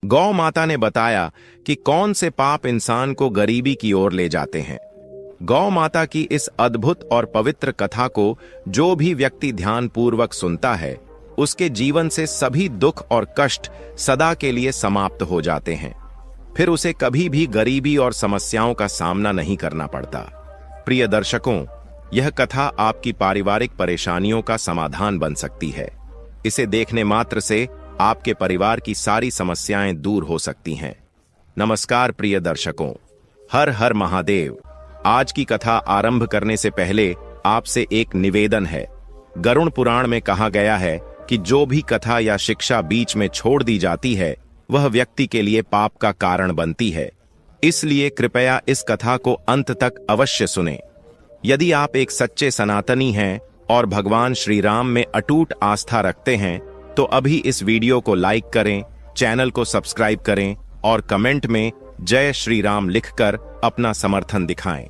गौ माता ने बताया कि कौन से पाप इंसान को गरीबी की ओर ले जाते हैं। गौ माता की इस अद्भुत और पवित्र कथा को जो भी व्यक्ति ध्यानपूर्वक सुनता है, उसके जीवन से सभी दुख और कष्ट सदा के लिए समाप्त हो जाते हैं। फिर उसे कभी भी गरीबी और समस्याओं का सामना नहीं करना पड़ता। प्रिय दर्शकों, यह कथा आपकी पारिवारिक परेशानियों का समाधान बन सकती है। इसे देखने मात्र से आपके परिवार की सारी समस्याएं दूर हो सकती हैं। नमस्कार प्रिय दर्शकों, हर हर महादेव। आज की कथा आरंभ करने से पहले आपसे एक निवेदन है। गरुड़ पुराण में कहा गया है कि जो भी कथा या शिक्षा बीच में छोड़ दी जाती है, वह व्यक्ति के लिए पाप का कारण बनती है। इसलिए कृपया इस कथा को अंत तक अवश्य सुनें। यदि आप एक सच्चे सनातनी हैं और भगवान श्री राम में अटूट आस्था रखते हैं, तो अभी इस वीडियो को लाइक करें, चैनल को सब्सक्राइब करें और कमेंट में जय श्री राम लिखकर अपना समर्थन दिखाएं।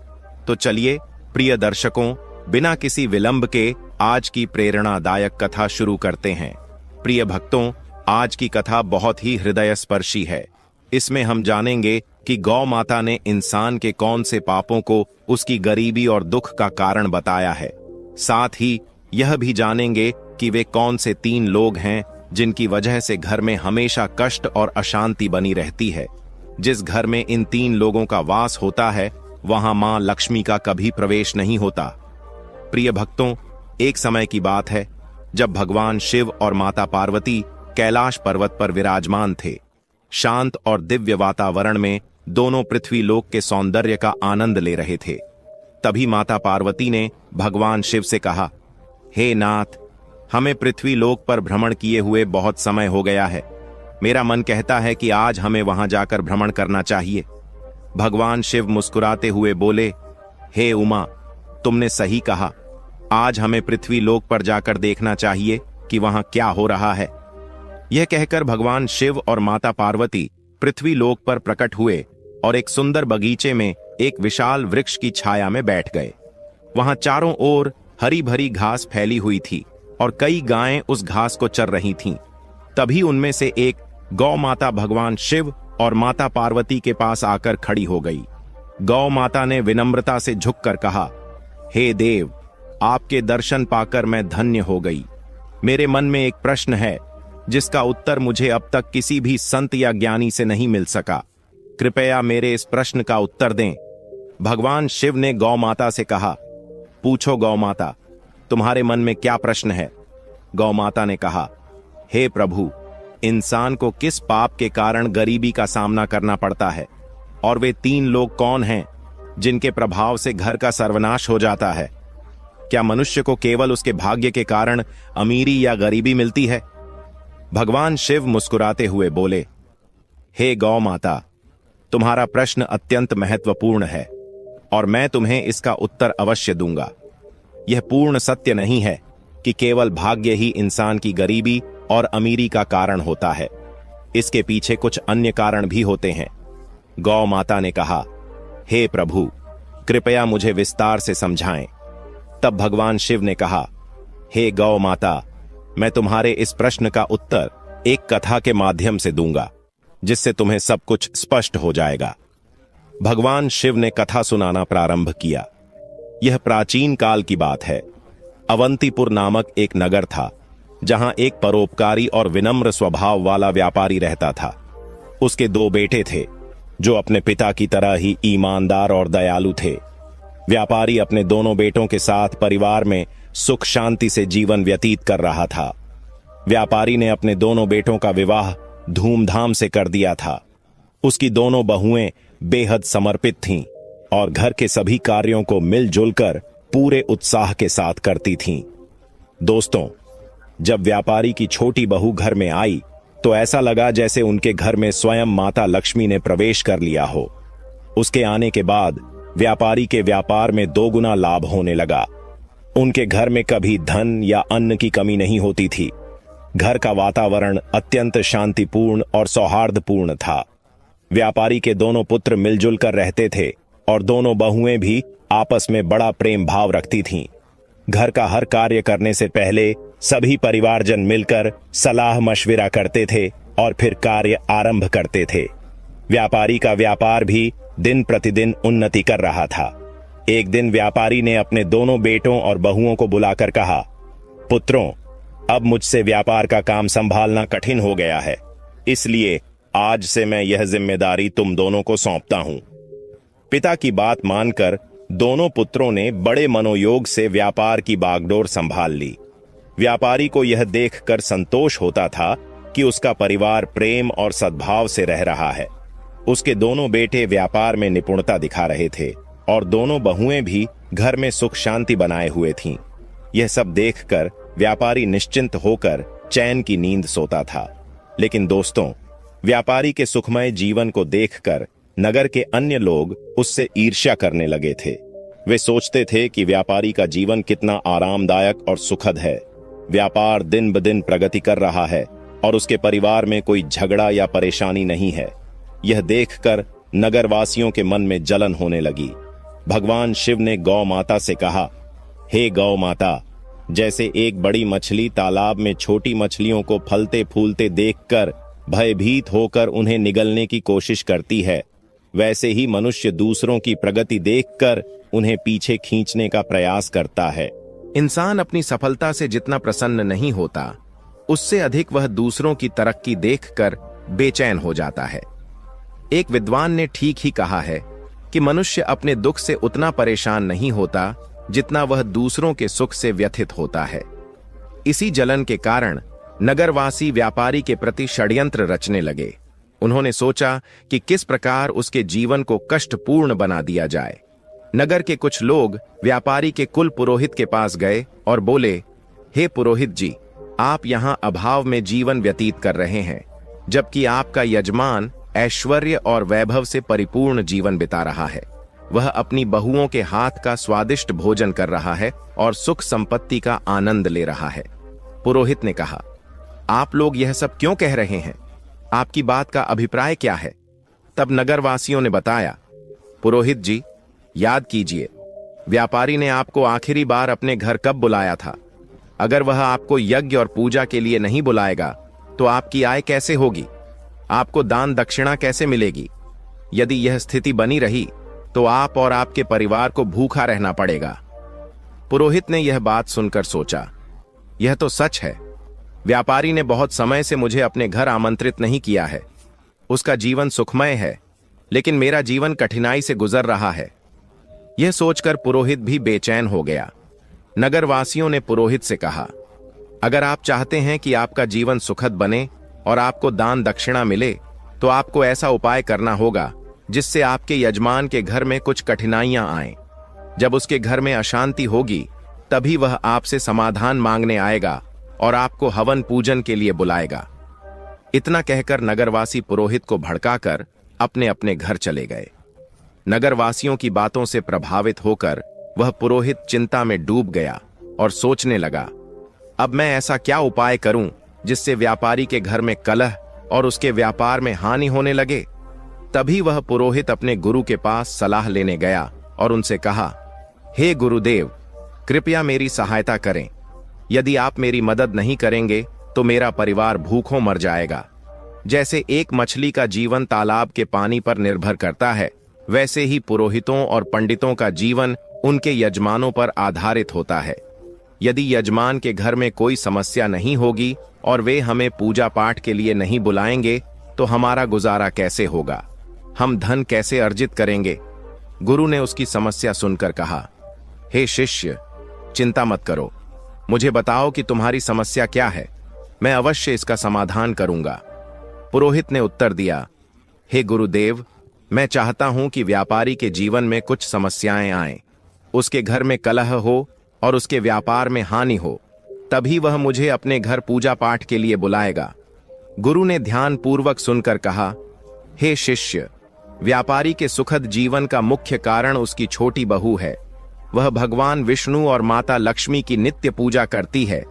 तो चलिए प्रिय दर्शकों, बिना किसी विलंब के आज की प्रेरणादायक कथा शुरू करते हैं। प्रिय भक्तों, आज की कथा बहुत ही हृदयस्पर्शी है। इसमें हम जानेंगे कि गौ माता ने इंसान के कौन से पापों को उसकी गरीबी और दुख का कारण बताया है। साथ ही यह भी जानेंगे कि वे कौन से 3 लोग हैं जिनकी वजह से घर में हमेशा कष्ट और अशांति बनी रहती है। जिस घर में इन 3 लोगों का वास होता है, वहां मां लक्ष्मी का कभी प्रवेश नहीं होता। प्रिय भक्तों, एक समय की बात है जब भगवान शिव और माता पार्वती कैलाश पर्वत पर विराजमान थे। शांत और दिव्य वातावरण में दोनों पृथ्वी लोक के सौंदर्य का आनंद ले रहे थे। तभी माता पार्वती ने भगवान शिव से कहा, हे नाथ, हमें पृथ्वी लोक पर भ्रमण किए हुए बहुत समय हो गया है। मेरा मन कहता है कि आज हमें वहां जाकर भ्रमण करना चाहिए। भगवान शिव मुस्कुराते हुए बोले, हे उमा, तुमने सही कहा। आज हमें पृथ्वी लोक पर जाकर देखना चाहिए कि वहां क्या हो रहा है। यह कहकर भगवान शिव और माता पार्वती पृथ्वी लोक पर प्रकट हुए और एक सुंदर बगीचे में एक विशाल वृक्ष की छाया में बैठ गए। वहां चारों ओर हरी भरी घास फैली हुई थी और कई गायें उस घास को चर रही थीं। तभी उनमें से एक गौ माता भगवान शिव और माता पार्वती के पास आकर खड़ी हो गई। गौ माता ने विनम्रता से झुककर कहा, हे देव, आपके दर्शन पाकर मैं धन्य हो गई। मेरे मन में एक प्रश्न है जिसका उत्तर मुझे अब तक किसी भी संत या ज्ञानी से नहीं मिल सका। कृपया मेरे इस प्रश्न का उत्तर दें। भगवान शिव ने गौ माता से कहा, पूछो गौ माता, तुम्हारे मन में क्या प्रश्न है। गौ माता ने कहा, हे प्रभु, इंसान को किस पाप के कारण गरीबी का सामना करना पड़ता है, और वे 3 लोग कौन हैं जिनके प्रभाव से घर का सर्वनाश हो जाता है। क्या मनुष्य को केवल उसके भाग्य के कारण अमीरी या गरीबी मिलती है। भगवान शिव मुस्कुराते हुए बोले, हे गौ माता, तुम्हारा प्रश्न अत्यंत महत्वपूर्ण है और मैं तुम्हें इसका उत्तर अवश्य दूंगा। यह पूर्ण सत्य नहीं है कि केवल भाग्य ही इंसान की गरीबी और अमीरी का कारण होता है। इसके पीछे कुछ अन्य कारण भी होते हैं। गौ माता ने कहा, हे प्रभु, कृपया मुझे विस्तार से समझाएं। तब भगवान शिव ने कहा, हे गौ माता, मैं तुम्हारे इस प्रश्न का उत्तर एक कथा के माध्यम से दूंगा, जिससे तुम्हें सब कुछ स्पष्ट हो जाएगा। भगवान शिव ने कथा सुनाना प्रारंभ किया। यह प्राचीन काल की बात है। अवंतीपुर नामक एक नगर था, जहां एक परोपकारी और विनम्र स्वभाव वाला व्यापारी रहता था। उसके 2 बेटे थे, जो अपने पिता की तरह ही ईमानदार और दयालु थे। व्यापारी अपने दोनों बेटों के साथ परिवार में सुख शांति से जीवन व्यतीत कर रहा था। व्यापारी ने अपने दोनों बेटों का विवाह धूमधाम से कर दिया था। उसकी दोनों बहुएं बेहद समर्पित थीं और घर के सभी कार्यों को मिलजुल कर पूरे उत्साह के साथ करती थीं। दोस्तों, जब व्यापारी की छोटी बहू घर में आई तो ऐसा लगा जैसे उनके घर में स्वयं माता लक्ष्मी ने प्रवेश कर लिया हो। उसके आने के बाद व्यापारी के व्यापार में 2 गुना लाभ होने लगा। उनके घर में कभी धन या अन्न की कमी नहीं होती थी। घर का वातावरण अत्यंत शांतिपूर्ण और सौहार्दपूर्ण था। व्यापारी के दोनों पुत्र मिलजुल कर रहते थे और दोनों बहुएं भी आपस में बड़ा प्रेम भाव रखती थीं। घर का हर कार्य करने से पहले सभी परिवारजन मिलकर सलाह मशविरा करते थे और फिर कार्य आरंभ करते थे। व्यापारी का व्यापार भी दिन प्रतिदिन उन्नति कर रहा था। एक दिन व्यापारी ने अपने दोनों बेटों और बहुओं को बुलाकर कहा, पुत्रों, अब मुझसे व्यापार का काम संभालना कठिन हो गया है, इसलिए आज से मैं यह जिम्मेदारी तुम दोनों को सौंपता हूं। पिता की बात मानकर दोनों पुत्रों ने बड़े मनोयोग से व्यापार की बागडोर संभाल ली। व्यापारी को यह देखकर संतोष होता था कि उसका परिवार प्रेम और सद्भाव से रह रहा है। उसके दोनों बेटे व्यापार में निपुणता दिखा रहे थे और दोनों बहुएं भी घर में सुख शांति बनाए हुए थीं। यह सब देखकर व्यापारी निश्चिंत होकर चैन की नींद सोता था। लेकिन दोस्तों, व्यापारी के सुखमय जीवन को देखकर नगर के अन्य लोग उससे ईर्ष्या करने लगे थे। वे सोचते थे कि व्यापारी का जीवन कितना आरामदायक और सुखद है। व्यापार दिन ब दिन प्रगति कर रहा है और उसके परिवार में कोई झगड़ा या परेशानी नहीं है। यह देखकर नगरवासियों के मन में जलन होने लगी। भगवान शिव ने गौ माता से कहा, हे गौ माता, जैसे एक बड़ी मछली तालाब में छोटी मछलियों को फलते फूलते देखकर भयभीत होकर उन्हें निगलने की कोशिश करती है, वैसे ही मनुष्य दूसरों की प्रगति देखकर उन्हें पीछे खींचने का प्रयास करता है। इंसान अपनी सफलता से जितना प्रसन्न नहीं होता, उससे अधिक वह दूसरों की तरक्की देखकर बेचैन हो जाता है। एक विद्वान ने ठीक ही कहा है कि मनुष्य अपने दुख से उतना परेशान नहीं होता जितना वह दूसरों के सुख से व्यथित होता है। इसी जलन के कारण नगरवासी व्यापारी के प्रति षड्यंत्र रचने लगे। उन्होंने सोचा कि किस प्रकार उसके जीवन को कष्टपूर्ण बना दिया जाए। नगर के कुछ लोग व्यापारी के कुल पुरोहित के पास गए और बोले, हे पुरोहित जी, आप यहां अभाव में जीवन व्यतीत कर रहे हैं, जबकि आपका यजमान ऐश्वर्य और वैभव से परिपूर्ण जीवन बिता रहा है। वह अपनी बहुओं के हाथ का स्वादिष्ट भोजन कर रहा है और सुख संपत्ति का आनंद ले रहा है। पुरोहित ने कहा, आप लोग यह सब क्यों कह रहे हैं? आपकी बात का अभिप्राय क्या है? तब नगरवासियों ने बताया, पुरोहित जी, याद कीजिए, व्यापारी ने आपको आखिरी बार अपने घर कब बुलाया था? अगर वह आपको यज्ञ और पूजा के लिए नहीं बुलाएगा तो आपकी आय कैसे होगी? आपको दान दक्षिणा कैसे मिलेगी? यदि यह स्थिति बनी रही तो आप और आपके परिवार को भूखा रहना पड़ेगा। पुरोहित ने यह बात सुनकर सोचा, यह तो सच है। व्यापारी ने बहुत समय से मुझे अपने घर आमंत्रित नहीं किया है। उसका जीवन सुखमय है, लेकिन मेरा जीवन कठिनाई से गुजर रहा है। यह सोचकर पुरोहित भी बेचैन हो गया। नगरवासियों ने पुरोहित से कहा, अगर आप चाहते हैं कि आपका जीवन सुखद बने और आपको दान दक्षिणा मिले, तो आपको ऐसा उपाय करना होगा जिससे आपके यजमान के घर में कुछ कठिनाइयां आएं। जब उसके घर में अशांति होगी, तभी वह आपसे समाधान मांगने आएगा और आपको हवन पूजन के लिए बुलाएगा। इतना कहकर नगरवासी पुरोहित को भड़काकर अपने अपने घर चले गए। नगरवासियों की बातों से प्रभावित होकर वह पुरोहित चिंता में डूब गया और सोचने लगा, अब मैं ऐसा क्या उपाय करूं जिससे व्यापारी के घर में कलह और उसके व्यापार में हानि होने लगे। तभी वह पुरोहित अपने गुरु के पास सलाह लेने गया और उनसे कहा, हे गुरुदेव, कृपया मेरी सहायता करें। यदि आप मेरी मदद नहीं करेंगे तो मेरा परिवार भूखों मर जाएगा। जैसे एक मछली का जीवन तालाब के पानी पर निर्भर करता है, वैसे ही पुरोहितों और पंडितों का जीवन उनके यजमानों पर आधारित होता है। यदि यजमान के घर में कोई समस्या नहीं होगी और वे हमें पूजा पाठ के लिए नहीं बुलाएंगे तो हमारा गुजारा कैसे होगा? हम धन कैसे अर्जित करेंगे? गुरु ने उसकी समस्या सुनकर कहा, हे शिष्य, चिंता मत करो। मुझे बताओ कि तुम्हारी समस्या क्या है, मैं अवश्य इसका समाधान करूंगा। पुरोहित ने उत्तर दिया, हे गुरुदेव, मैं चाहता हूं कि व्यापारी के जीवन में कुछ समस्याएं आएं, उसके घर में कलह हो और उसके व्यापार में हानि हो, तभी वह मुझे अपने घर पूजा पाठ के लिए बुलाएगा। गुरु ने ध्यान पूर्वक सुनकर कहा, हे शिष्य, व्यापारी के सुखद जीवन का मुख्य कारण उसकी छोटी बहू है। वह भगवान विष्णु और माता लक्ष्मी की नित्य पूजा करती है,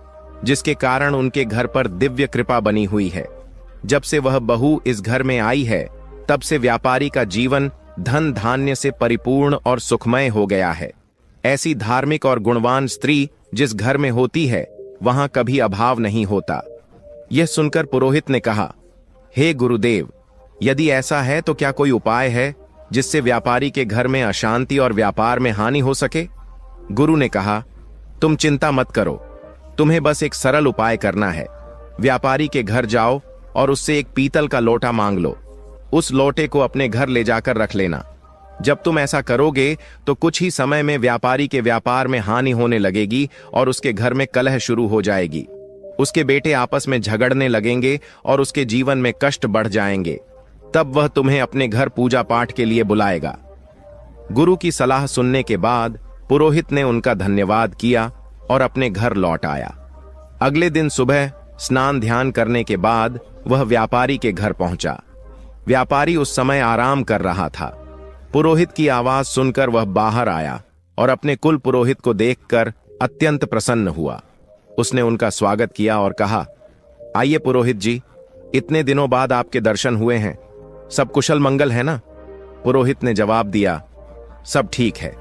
जिसके कारण उनके घर पर दिव्य कृपा बनी हुई है। जब से वह बहू इस घर में आई है, तब से व्यापारी का जीवन धन धान्य से परिपूर्ण और सुखमय हो गया है। ऐसी धार्मिक और गुणवान स्त्री जिस घर में होती है, वहां कभी अभाव नहीं होता। यह सुनकर पुरोहित ने कहा, हे गुरुदेव, यदि ऐसा है तो क्या कोई उपाय है जिससे व्यापारी के घर में अशांति और व्यापार में हानि हो सके? गुरु ने कहा, तुम चिंता मत करो, तुम्हें बस एक सरल उपाय करना है। व्यापारी के घर जाओ और उससे एक पीतल का लोटा मांग लो। उस लोटे को अपने घर ले जाकर रख लेना। जब तुम ऐसा करोगे तो कुछ ही समय में व्यापारी के व्यापार में हानि होने लगेगी और उसके घर में कलह शुरू हो जाएगी। उसके बेटे आपस में झगड़ने लगेंगे और उसके जीवन में कष्ट बढ़ जाएंगे। तब वह तुम्हें अपने घर पूजा पाठ के लिए बुलाएगा। गुरु की सलाह सुनने के बाद पुरोहित ने उनका धन्यवाद किया और अपने घर लौट आया। अगले दिन सुबह स्नान ध्यान करने के बाद वह व्यापारी के घर पहुंचा। व्यापारी उस समय आराम कर रहा था। पुरोहित की आवाज सुनकर वह बाहर आया और अपने कुल पुरोहित को देखकर अत्यंत प्रसन्न हुआ। उसने उनका स्वागत किया और कहा, आइए पुरोहित जी, इतने दिनों बाद आपके दर्शन हुए हैं। सब कुशल मंगल है ना? पुरोहित ने जवाब दिया, सब ठीक है,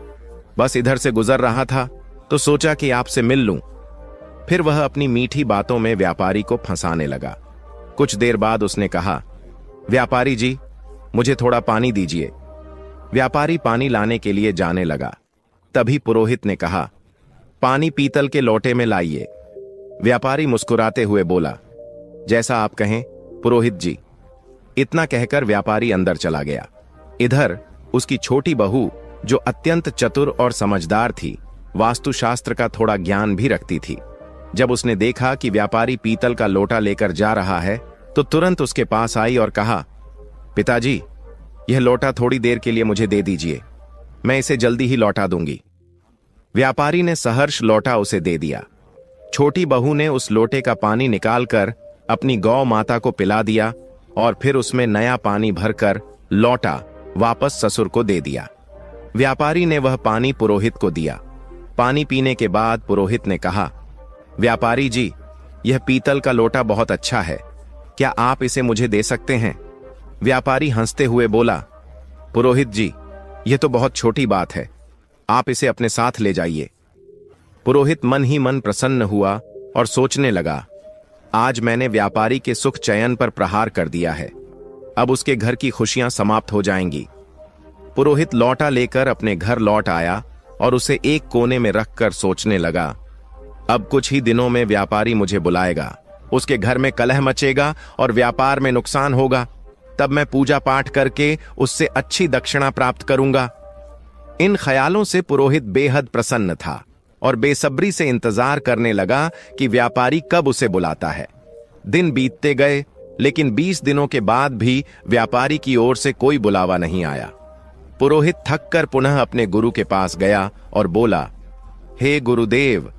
बस इधर से गुजर रहा था तो सोचा कि आपसे मिल लूं। फिर वह अपनी मीठी बातों में व्यापारी को फंसाने लगा। कुछ देर बाद उसने कहा, व्यापारी जी, मुझे थोड़ा पानी दीजिए। व्यापारी पानी लाने के लिए जाने लगा। तभी पुरोहित ने कहा, पानी पीतल के लोटे में लाइए। व्यापारी मुस्कुराते हुए बोला, जैसा आप कहें पुरोहित जी। इतना कहकर व्यापारी अंदर चला गया। इधर उसकी छोटी बहू, जो अत्यंत चतुर और समझदार थी, वास्तुशास्त्र का थोड़ा ज्ञान भी रखती थी, जब उसने देखा कि व्यापारी पीतल का लोटा लेकर जा रहा है तो तुरंत उसके पास आई और कहा, पिताजी, यह लोटा थोड़ी देर के लिए मुझे दे दीजिए, मैं इसे जल्दी ही लौटा दूंगी। व्यापारी ने सहर्ष लोटा उसे दे दिया। छोटी बहू ने उस लोटे का पानी निकालकर अपनी गौ माता को पिला दिया और फिर उसमें नया पानी भरकर लौटा वापस ससुर को दे दिया। व्यापारी ने वह पानी पुरोहित को दिया। पानी पीने के बाद पुरोहित ने कहा, व्यापारी जी, यह पीतल का लोटा बहुत अच्छा है, क्या आप इसे मुझे दे सकते हैं? व्यापारी हंसते हुए बोला, पुरोहित जी, यह तो बहुत छोटी बात है, आप इसे अपने साथ ले जाइए। पुरोहित मन ही मन प्रसन्न हुआ और सोचने लगा, आज मैंने व्यापारी के सुख चयन पर प्रहार कर दिया है, अब उसके घर की खुशियां समाप्त हो जाएंगी। पुरोहित लौटा लेकर अपने घर लौट आया और उसे एक कोने में रखकर सोचने लगा, अब कुछ ही दिनों में व्यापारी मुझे बुलाएगा, उसके घर में कलह मचेगा और व्यापार में नुकसान होगा। तब मैं पूजा पाठ करके उससे अच्छी दक्षिणा प्राप्त करूंगा। इन ख्यालों से पुरोहित बेहद प्रसन्न था और बेसब्री से इंतजार करने लगा कि व्यापारी कब उसे बुलाता है। दिन बीतते गए, लेकिन 20 दिनों के बाद भी व्यापारी की ओर से कोई बुलावा नहीं आया। पुरोहित थक कर पुनः अपने गुरु के पास गया और बोला, हे गुरुदेव,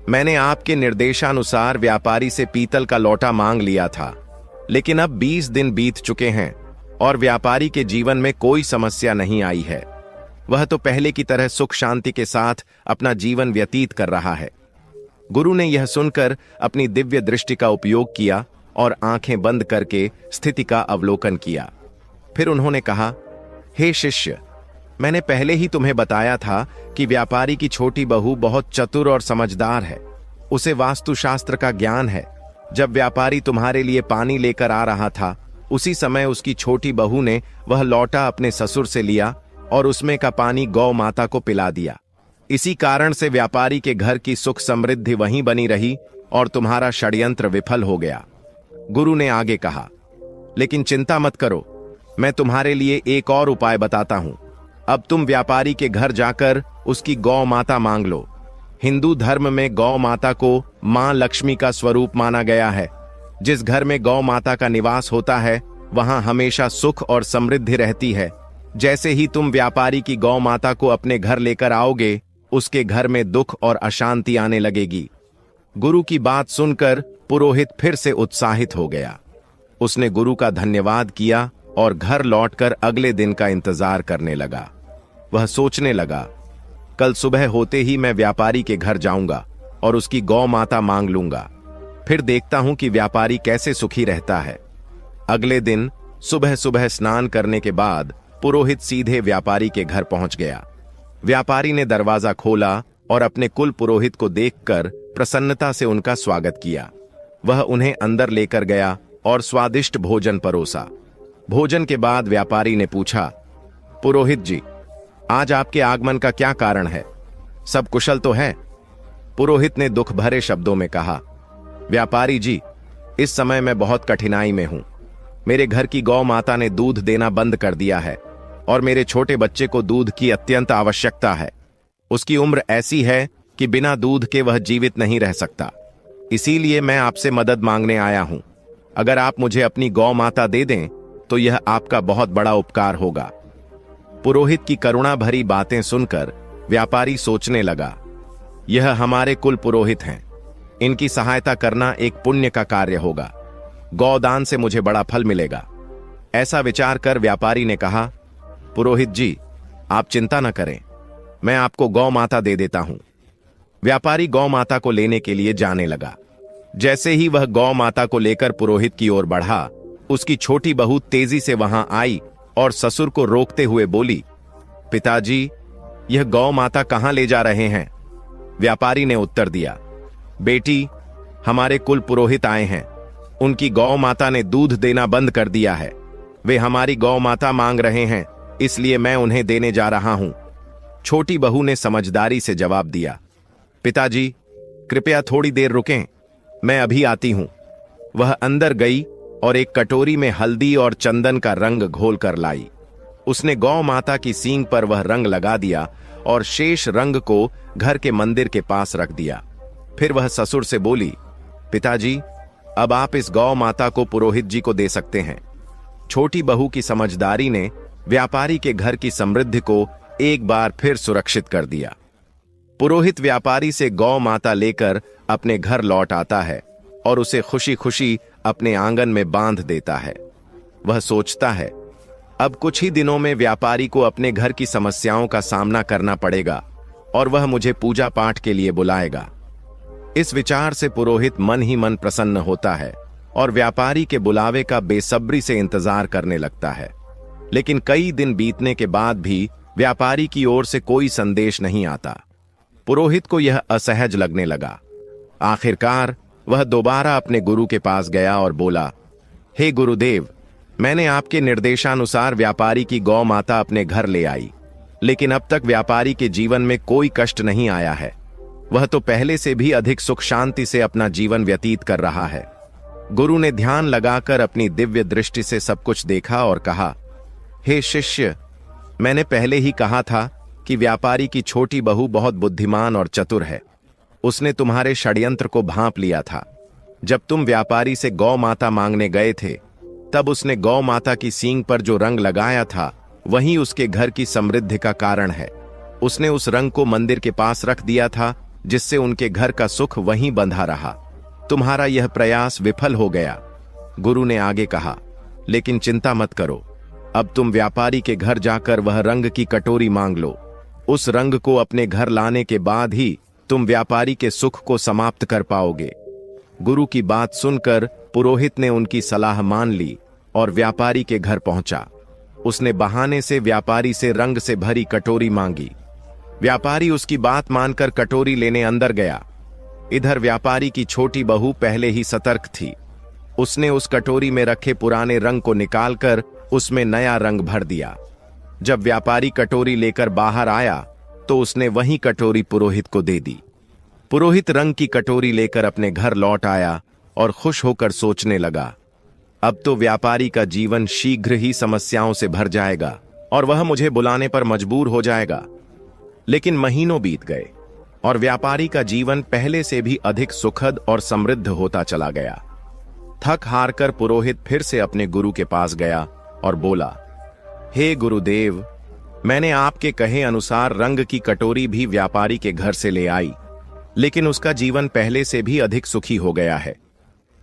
मैंने आपके निर्देशानुसार व्यापारी से पीतल का लोटा मांग लिया था, लेकिन अब 20 दिन बीत चुके हैं और व्यापारी के जीवन में कोई समस्या नहीं आई है। वह तो पहले की तरह सुख शांति के साथ अपना जीवन व्यतीत कर रहा है। गुरु ने यह सुनकर अपनी दिव्य दृष्टि का उपयोग किया और आंखें बंद करके स्थिति का अवलोकन किया। फिर उन्होंने कहा, हे शिष्य, मैंने पहले ही तुम्हें बताया था कि व्यापारी की छोटी बहू बहुत चतुर और समझदार है, उसे वास्तुशास्त्र का ज्ञान है। जब व्यापारी तुम्हारे लिए पानी लेकर आ रहा था, उसी समय उसकी छोटी बहू ने वह लोटा अपने ससुर से लिया और उसमें का पानी गौ माता को पिला दिया। इसी कारण से व्यापारी के घर की सुख समृद्धि वहीं बनी रही और तुम्हारा षड्यंत्र विफल हो गया। गुरु ने आगे कहा, लेकिन चिंता मत करो, मैं तुम्हारे लिए एक और उपाय बताता हूं। अब तुम व्यापारी के घर जाकर उसकी गौ माता मांग लो। हिंदू धर्म में गौ माता को मां लक्ष्मी का स्वरूप माना गया है। जिस घर में गौ माता का निवास होता है, वहां हमेशा सुख और समृद्धि रहती है। जैसे ही तुम व्यापारी की गौ माता को अपने घर लेकर आओगे, उसके घर में दुख और अशांति आने लगेगी। गुरु की बात सुनकर पुरोहित फिर से उत्साहित हो गया। उसने गुरु का धन्यवाद किया और घर लौटकर अगले दिन का इंतजार करने लगा। वह सोचने लगा, कल सुबह होते ही मैं व्यापारी के घर जाऊंगा और उसकी गौ माता मांग लूंगा, फिर देखता हूं कि व्यापारी कैसे सुखी रहता है। अगले दिन सुबह सुबह स्नान करने के बाद पुरोहित सीधे व्यापारी के घर पहुंच गया। व्यापारी ने दरवाजा खोला और अपने कुल पुरोहित को देखकर प्रसन्नता से उनका स्वागत किया। वह उन्हें अंदर लेकर गया और स्वादिष्ट भोजन परोसा। भोजन के बाद व्यापारी ने पूछा, पुरोहित जी, आज आपके आगमन का क्या कारण है? सब कुशल तो है? पुरोहित ने दुख भरे शब्दों में कहा, व्यापारी जी, इस समय मैं बहुत कठिनाई में हूं। मेरे घर की गौ माता ने दूध देना बंद कर दिया है और मेरे छोटे बच्चे को दूध की अत्यंत आवश्यकता है। उसकी उम्र ऐसी है कि बिना दूध के वह जीवित नहीं रह सकता। इसीलिए मैं आपसे मदद मांगने आया हूं। अगर आप मुझे अपनी गौ माता दे दें तो यह आपका बहुत बड़ा उपकार होगा। पुरोहित की करुणा भरी बातें सुनकर व्यापारी सोचने लगा, यह हमारे कुल पुरोहित हैं, इनकी सहायता करना एक पुण्य का कार्य होगा। गौदान से मुझे बड़ा फल मिलेगा। ऐसा विचार कर व्यापारी ने कहा, पुरोहित जी, आप चिंता न करें, मैं आपको गौ माता दे देता हूं। व्यापारी गौ माता को लेने के लिए जाने लगा। जैसे ही वह गौ माता को लेकर पुरोहित की ओर बढ़ा, उसकी छोटी बहू तेजी से वहां आई और ससुर को रोकते हुए बोली, पिताजी, यह गौ माता कहां ले जा रहे हैं? व्यापारी ने उत्तर दिया, बेटी, हमारे कुल पुरोहित आए हैं। उनकी गौ माता ने दूध देना बंद कर दिया है। वे हमारी गौ माता मांग रहे हैं, इसलिए मैं उन्हें देने जा रहा हूं। छोटी बहू ने समझदारी से जवाब दिया, पिताजी, कृपया थोड़ी देर रुकें, मैं अभी आती हूं। वह अंदर गई और एक कटोरी में हल्दी और चंदन का रंग घोल कर लाई। उसने गौ माता की सींग पर वह रंग लगा दिया और शेष रंग को घर के मंदिर के पास रख दिया। फिर वह ससुर से बोली, पिताजी, अब आप इस गौ माता को पुरोहित जी को दे सकते हैं। छोटी बहू की समझदारी ने व्यापारी के घर की समृद्धि को एक बार फिर सुरक्षित कर दिया। पुरोहित व्यापारी से गौ माता लेकर अपने घर लौट आता है और उसे खुशी खुशी अपने आंगन में बांध देता है। वह सोचता है, अब कुछ ही दिनों में व्यापारी को अपने घर की समस्याओं का सामना करना पड़ेगा और वह मुझे पूजा पाठ के लिए बुलाएगा। इस विचार से पुरोहित मन ही मन प्रसन्न होता है और व्यापारी के बुलावे का बेसब्री से इंतजार करने लगता है। लेकिन कई दिन बीतने के बाद भी व्यापारी की ओर से कोई संदेश नहीं आता। पुरोहित को यह असहज लगने लगा। आखिरकार वह दोबारा अपने गुरु के पास गया और बोला, हे गुरुदेव, मैंने आपके निर्देशानुसार व्यापारी की गौ माता अपने घर ले आई, लेकिन अब तक व्यापारी के जीवन में कोई कष्ट नहीं आया है। वह तो पहले से भी अधिक सुख शांति से अपना जीवन व्यतीत कर रहा है। गुरु ने ध्यान लगाकर अपनी दिव्य दृष्टि से सब कुछ देखा और कहा, हे शिष्य, मैंने पहले ही कहा था कि व्यापारी की छोटी बहू बहुत बुद्धिमान और चतुर है। उसने तुम्हारे षड्यंत्र को भांप लिया था। जब तुम व्यापारी से गौ माता मांगने गए थे, तब उसने गौ माता की सींग पर जो रंग लगाया था वही उसके घर की समृद्धि का कारण है। उसने उस रंग को मंदिर के पास रख दिया था, जिससे उनके घर का सुख वहीं बंधा रहा। तुम्हारा यह प्रयास विफल हो गया। गुरु ने आगे कहा, लेकिन चिंता मत करो, अब तुम व्यापारी के घर जाकर वह रंग की कटोरी मांग लो। उस रंग को अपने घर लाने के बाद ही तुम व्यापारी के सुख को समाप्त कर पाओगे। गुरु की बात सुनकर पुरोहित ने उनकी सलाह मान ली और व्यापारी के घर पहुंचा। उसने बहाने से व्यापारी से रंग से भरी कटोरी मांगी। व्यापारी उसकी बात मानकर कटोरी लेने अंदर गया। इधर व्यापारी की छोटी बहू पहले ही सतर्क थी। उसने उस कटोरी में रखे पुराने रंग को निकालकर उसमें नया रंग भर दिया। जब व्यापारी कटोरी लेकर बाहर आया तो उसने वही कटोरी पुरोहित को दे दी। पुरोहित रंग की कटोरी लेकर अपने घर लौट आया और खुश होकर सोचने लगा, अब तो व्यापारी का जीवन शीघ्र ही समस्याओं से भर जाएगा और वह मुझे बुलाने पर मजबूर हो जाएगा। लेकिन महीनों बीत गए और व्यापारी का जीवन पहले से भी अधिक सुखद और समृद्ध होता चला गया। थक हार कर पुरोहित फिर से अपने गुरु के पास गया और बोला, हे गुरुदेव, मैंने आपके कहे अनुसार रंग की कटोरी भी व्यापारी के घर से ले आई, लेकिन उसका जीवन पहले से भी अधिक सुखी हो गया है।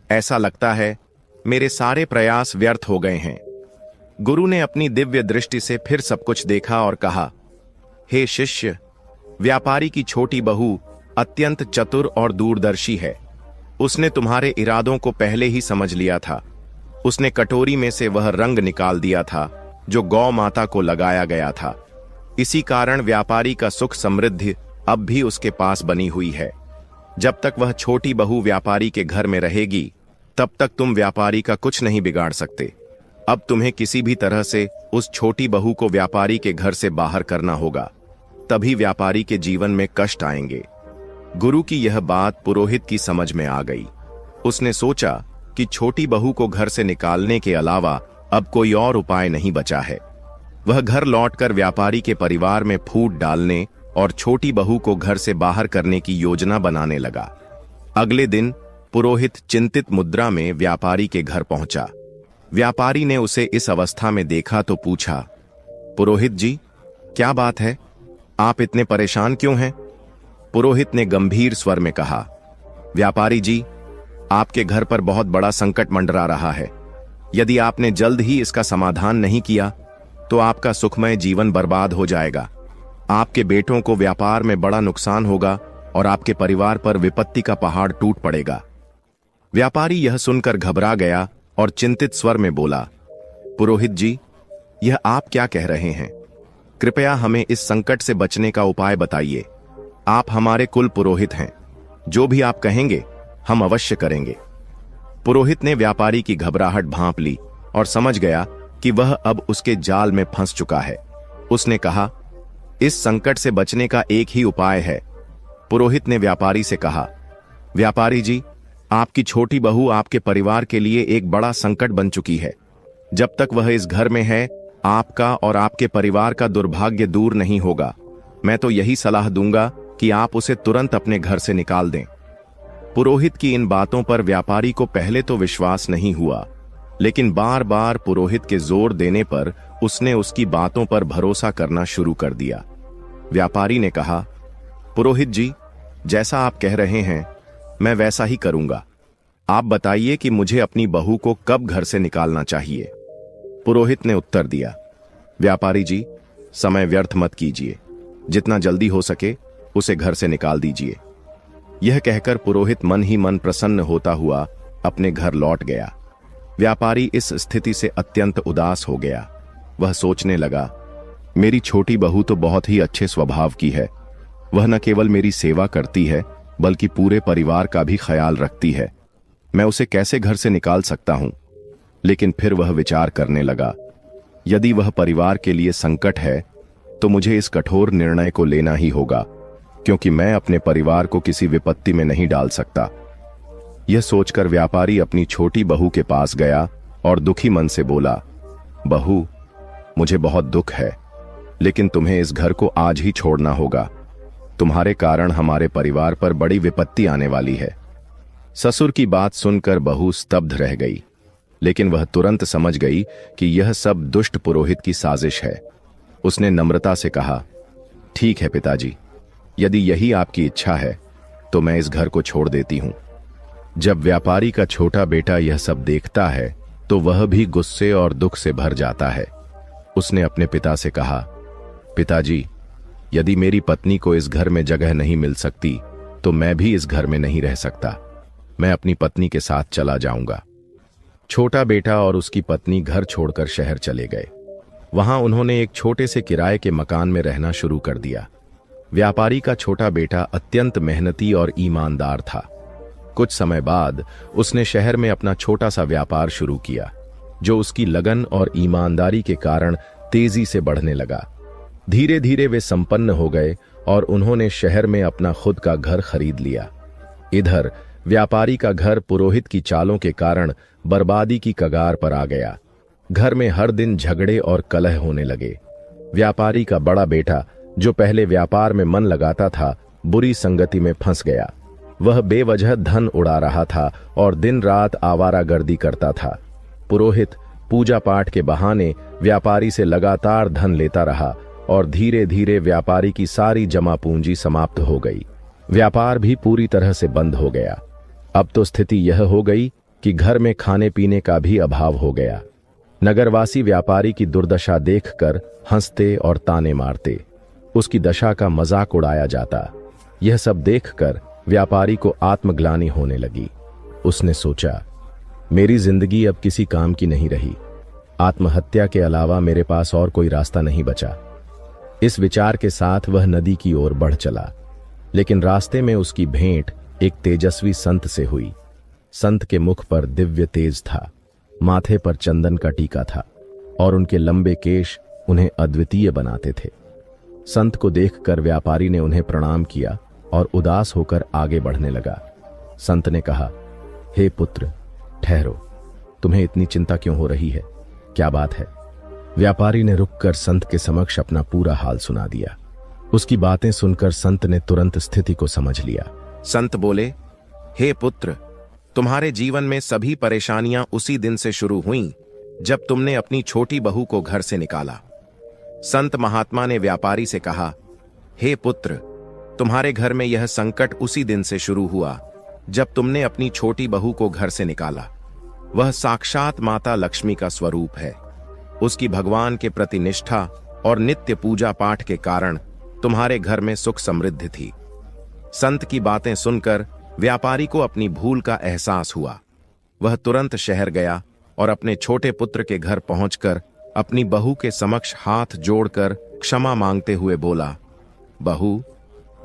ऐसा लगता है मेरे सारे प्रयास व्यर्थ हो गए हैं। गुरु ने अपनी दिव्य दृष्टि से फिर सब कुछ देखा और कहा, हे शिष्य, व्यापारी की छोटी बहू अत्यंत चतुर और दूरदर्शी है। उसने तुम्हारे इरादों को पहले ही समझ लिया था। उसने कटोरी में से वह रंग निकाल दिया था जो गौ माता को लगाया गया था। इसी कारण व्यापारी का सुख समृद्धि अब भी उसके पास बनी हुई है। जब तक वह छोटी बहू व्यापारी के घर में रहेगी, तब तक तुम व्यापारी का कुछ नहीं बिगाड़ सकते। अब तुम्हें किसी भी तरह से उस छोटी बहू को व्यापारी के घर से बाहर करना होगा, तभी व्यापारी के जीवन में कष्ट आएंगे। गुरु की यह बात पुरोहित की समझ में आ गई। उसने सोचा कि छोटी बहू को घर से निकालने के अलावा अब कोई और उपाय नहीं बचा है। वह घर लौटकर व्यापारी के परिवार में फूट डालने और छोटी बहू को घर से बाहर करने की योजना बनाने लगा। अगले दिन पुरोहित चिंतित मुद्रा में व्यापारी के घर पहुंचा। व्यापारी ने उसे इस अवस्था में देखा तो पूछा, पुरोहित जी, क्या बात है? आप इतने परेशान क्यों हैं? पुरोहित ने गंभीर स्वर में कहा, व्यापारी जी, आपके घर पर बहुत बड़ा संकट मंडरा रहा है। यदि आपने जल्द ही इसका समाधान नहीं किया तो आपका सुखमय जीवन बर्बाद हो जाएगा। आपके बेटों को व्यापार में बड़ा नुकसान होगा और आपके परिवार पर विपत्ति का पहाड़ टूट पड़ेगा। व्यापारी यह सुनकर घबरा गया और चिंतित स्वर में बोला, पुरोहित जी, यह आप क्या कह रहे हैं? कृपया हमें इस संकट से बचने का उपाय बताइए। आप हमारे कुल पुरोहित हैं। जो भी आप कहेंगे हम अवश्य करेंगे। पुरोहित ने व्यापारी की घबराहट भांप ली और समझ गया कि वह अब उसके जाल में फंस चुका है। उसने कहा, इस संकट से बचने का एक ही उपाय है। पुरोहित ने व्यापारी से कहा, व्यापारी जी, आपकी छोटी बहू आपके परिवार के लिए एक बड़ा संकट बन चुकी है। जब तक वह इस घर में है, आपका और आपके परिवार का दुर्भाग्य दूर नहीं होगा। मैं तो यही सलाह दूंगा कि आप उसे तुरंत अपने घर से निकाल दें। पुरोहित की इन बातों पर व्यापारी को पहले तो विश्वास नहीं हुआ, लेकिन बार बार पुरोहित के जोर देने पर उसने उसकी बातों पर भरोसा करना शुरू कर दिया। व्यापारी ने कहा, पुरोहित जी, जैसा आप कह रहे हैं मैं वैसा ही करूंगा। आप बताइए कि मुझे अपनी बहू को कब घर से निकालना चाहिए? पुरोहित ने उत्तर दिया, व्यापारी जी, समय व्यर्थ मत कीजिए। जितना जल्दी हो सके उसे घर से निकाल दीजिए। यह कहकर पुरोहित मन ही मन प्रसन्न होता हुआ अपने घर लौट गया। व्यापारी इस स्थिति से अत्यंत उदास हो गया। वह सोचने लगा, मेरी छोटी बहू तो बहुत ही अच्छे स्वभाव की है। वह न केवल मेरी सेवा करती है बल्कि पूरे परिवार का भी ख्याल रखती है। मैं उसे कैसे घर से निकाल सकता हूं? लेकिन फिर वह विचार करने लगा, यदि वह परिवार के लिए संकट है तो मुझे इस कठोर निर्णय को लेना ही होगा, क्योंकि मैं अपने परिवार को किसी विपत्ति में नहीं डाल सकता। यह सोचकर व्यापारी अपनी छोटी बहू के पास गया और दुखी मन से बोला, बहू, मुझे बहुत दुख है, लेकिन तुम्हें इस घर को आज ही छोड़ना होगा। तुम्हारे कारण हमारे परिवार पर बड़ी विपत्ति आने वाली है। ससुर की बात सुनकर बहू स्तब्ध रह गई, लेकिन वह तुरंत समझ गई कि यह सब दुष्ट पुरोहित की साजिश है। उसने नम्रता से कहा, ठीक है पिताजी, यदि यही आपकी इच्छा है तो मैं इस घर को छोड़ देती हूं। जब व्यापारी का छोटा बेटा यह सब देखता है तो वह भी गुस्से और दुख से भर जाता है। उसने अपने पिता से कहा, पिताजी, यदि मेरी पत्नी को इस घर में जगह नहीं मिल सकती तो मैं भी इस घर में नहीं रह सकता। मैं अपनी पत्नी के साथ चला जाऊंगा। छोटा बेटा और उसकी पत्नी घर छोड़कर शहर चले गए। वहां उन्होंने एक छोटे से किराए के मकान में रहना शुरू कर दिया। व्यापारी का छोटा बेटा अत्यंत मेहनती और ईमानदार था। कुछ समय बाद उसने शहर में अपना छोटा सा व्यापार शुरू किया, जो उसकी लगन और ईमानदारी के कारण तेजी से बढ़ने लगा। धीरे धीरे वे संपन्न हो गए और उन्होंने शहर में अपना खुद का घर खरीद लिया। इधर व्यापारी का घर पुरोहित की चालों के कारण बर्बादी की कगार पर आ गया। घर में हर दिन झगड़े और कलह होने लगे। व्यापारी का बड़ा बेटा, जो पहले व्यापार में मन लगाता था, बुरी संगति में फंस गया। वह बेवजह धन उड़ा रहा था और दिन रात आवारागर्दी करता था। पुरोहित पूजा पाठ के बहाने व्यापारी से लगातार धन लेता रहा और धीरे धीरे व्यापारी की सारी जमा पूंजी समाप्त हो गई। व्यापार भी पूरी तरह से बंद हो गया। अब तो स्थिति यह हो गई कि घर में खाने पीने का भी अभाव हो गया। नगरवासी व्यापारी की दुर्दशा देखकर हंसते और ताने मारते। उसकी दशा का मजाक उड़ाया जाता। यह सब देखकर व्यापारी को आत्मग्लानि होने लगी। उसने सोचा, मेरी जिंदगी अब किसी काम की नहीं रही। आत्महत्या के अलावा मेरे पास और कोई रास्ता नहीं बचा। इस विचार के साथ वह नदी की ओर बढ़ चला, लेकिन रास्ते में उसकी भेंट एक तेजस्वी संत से हुई। संत के मुख पर दिव्य तेज था, माथे पर चंदन का टीका था और उनके लंबे केश उन्हें अद्वितीय बनाते थे। संत को देखकर व्यापारी ने उन्हें प्रणाम किया और उदास होकर आगे बढ़ने लगा। संत ने कहा, हे पुत्र, ठहरो, तुम्हें इतनी चिंता क्यों हो रही है? क्या बात है? व्यापारी ने रुककर संत के समक्ष अपना पूरा हाल सुना दिया। उसकी बातें सुनकर संत ने तुरंत स्थिति को समझ लिया। संत बोले, हे पुत्र, तुम्हारे जीवन में सभी परेशानियां उसी दिन से शुरू हुईं जब तुमने अपनी छोटी बहू को घर से निकाला। संत महात्मा ने व्यापारी से कहा, हे पुत्र, तुम्हारे घर में यह संकट उसी दिन से शुरू हुआ जब तुमने अपनी छोटी बहू को घर से निकाला। वह साक्षात माता लक्ष्मी का स्वरूप है। उसकी भगवान के प्रति निष्ठा और नित्य पूजा पाठ के कारण तुम्हारे घर में सुख समृद्धि थी। संत की बातें सुनकर व्यापारी को अपनी भूल का एहसास हुआ। वह तुरंत शहर गया और अपने छोटे पुत्र के घर पहुंचकर अपनी बहू के समक्ष हाथ जोड़कर क्षमा मांगते हुए बोला, बहू,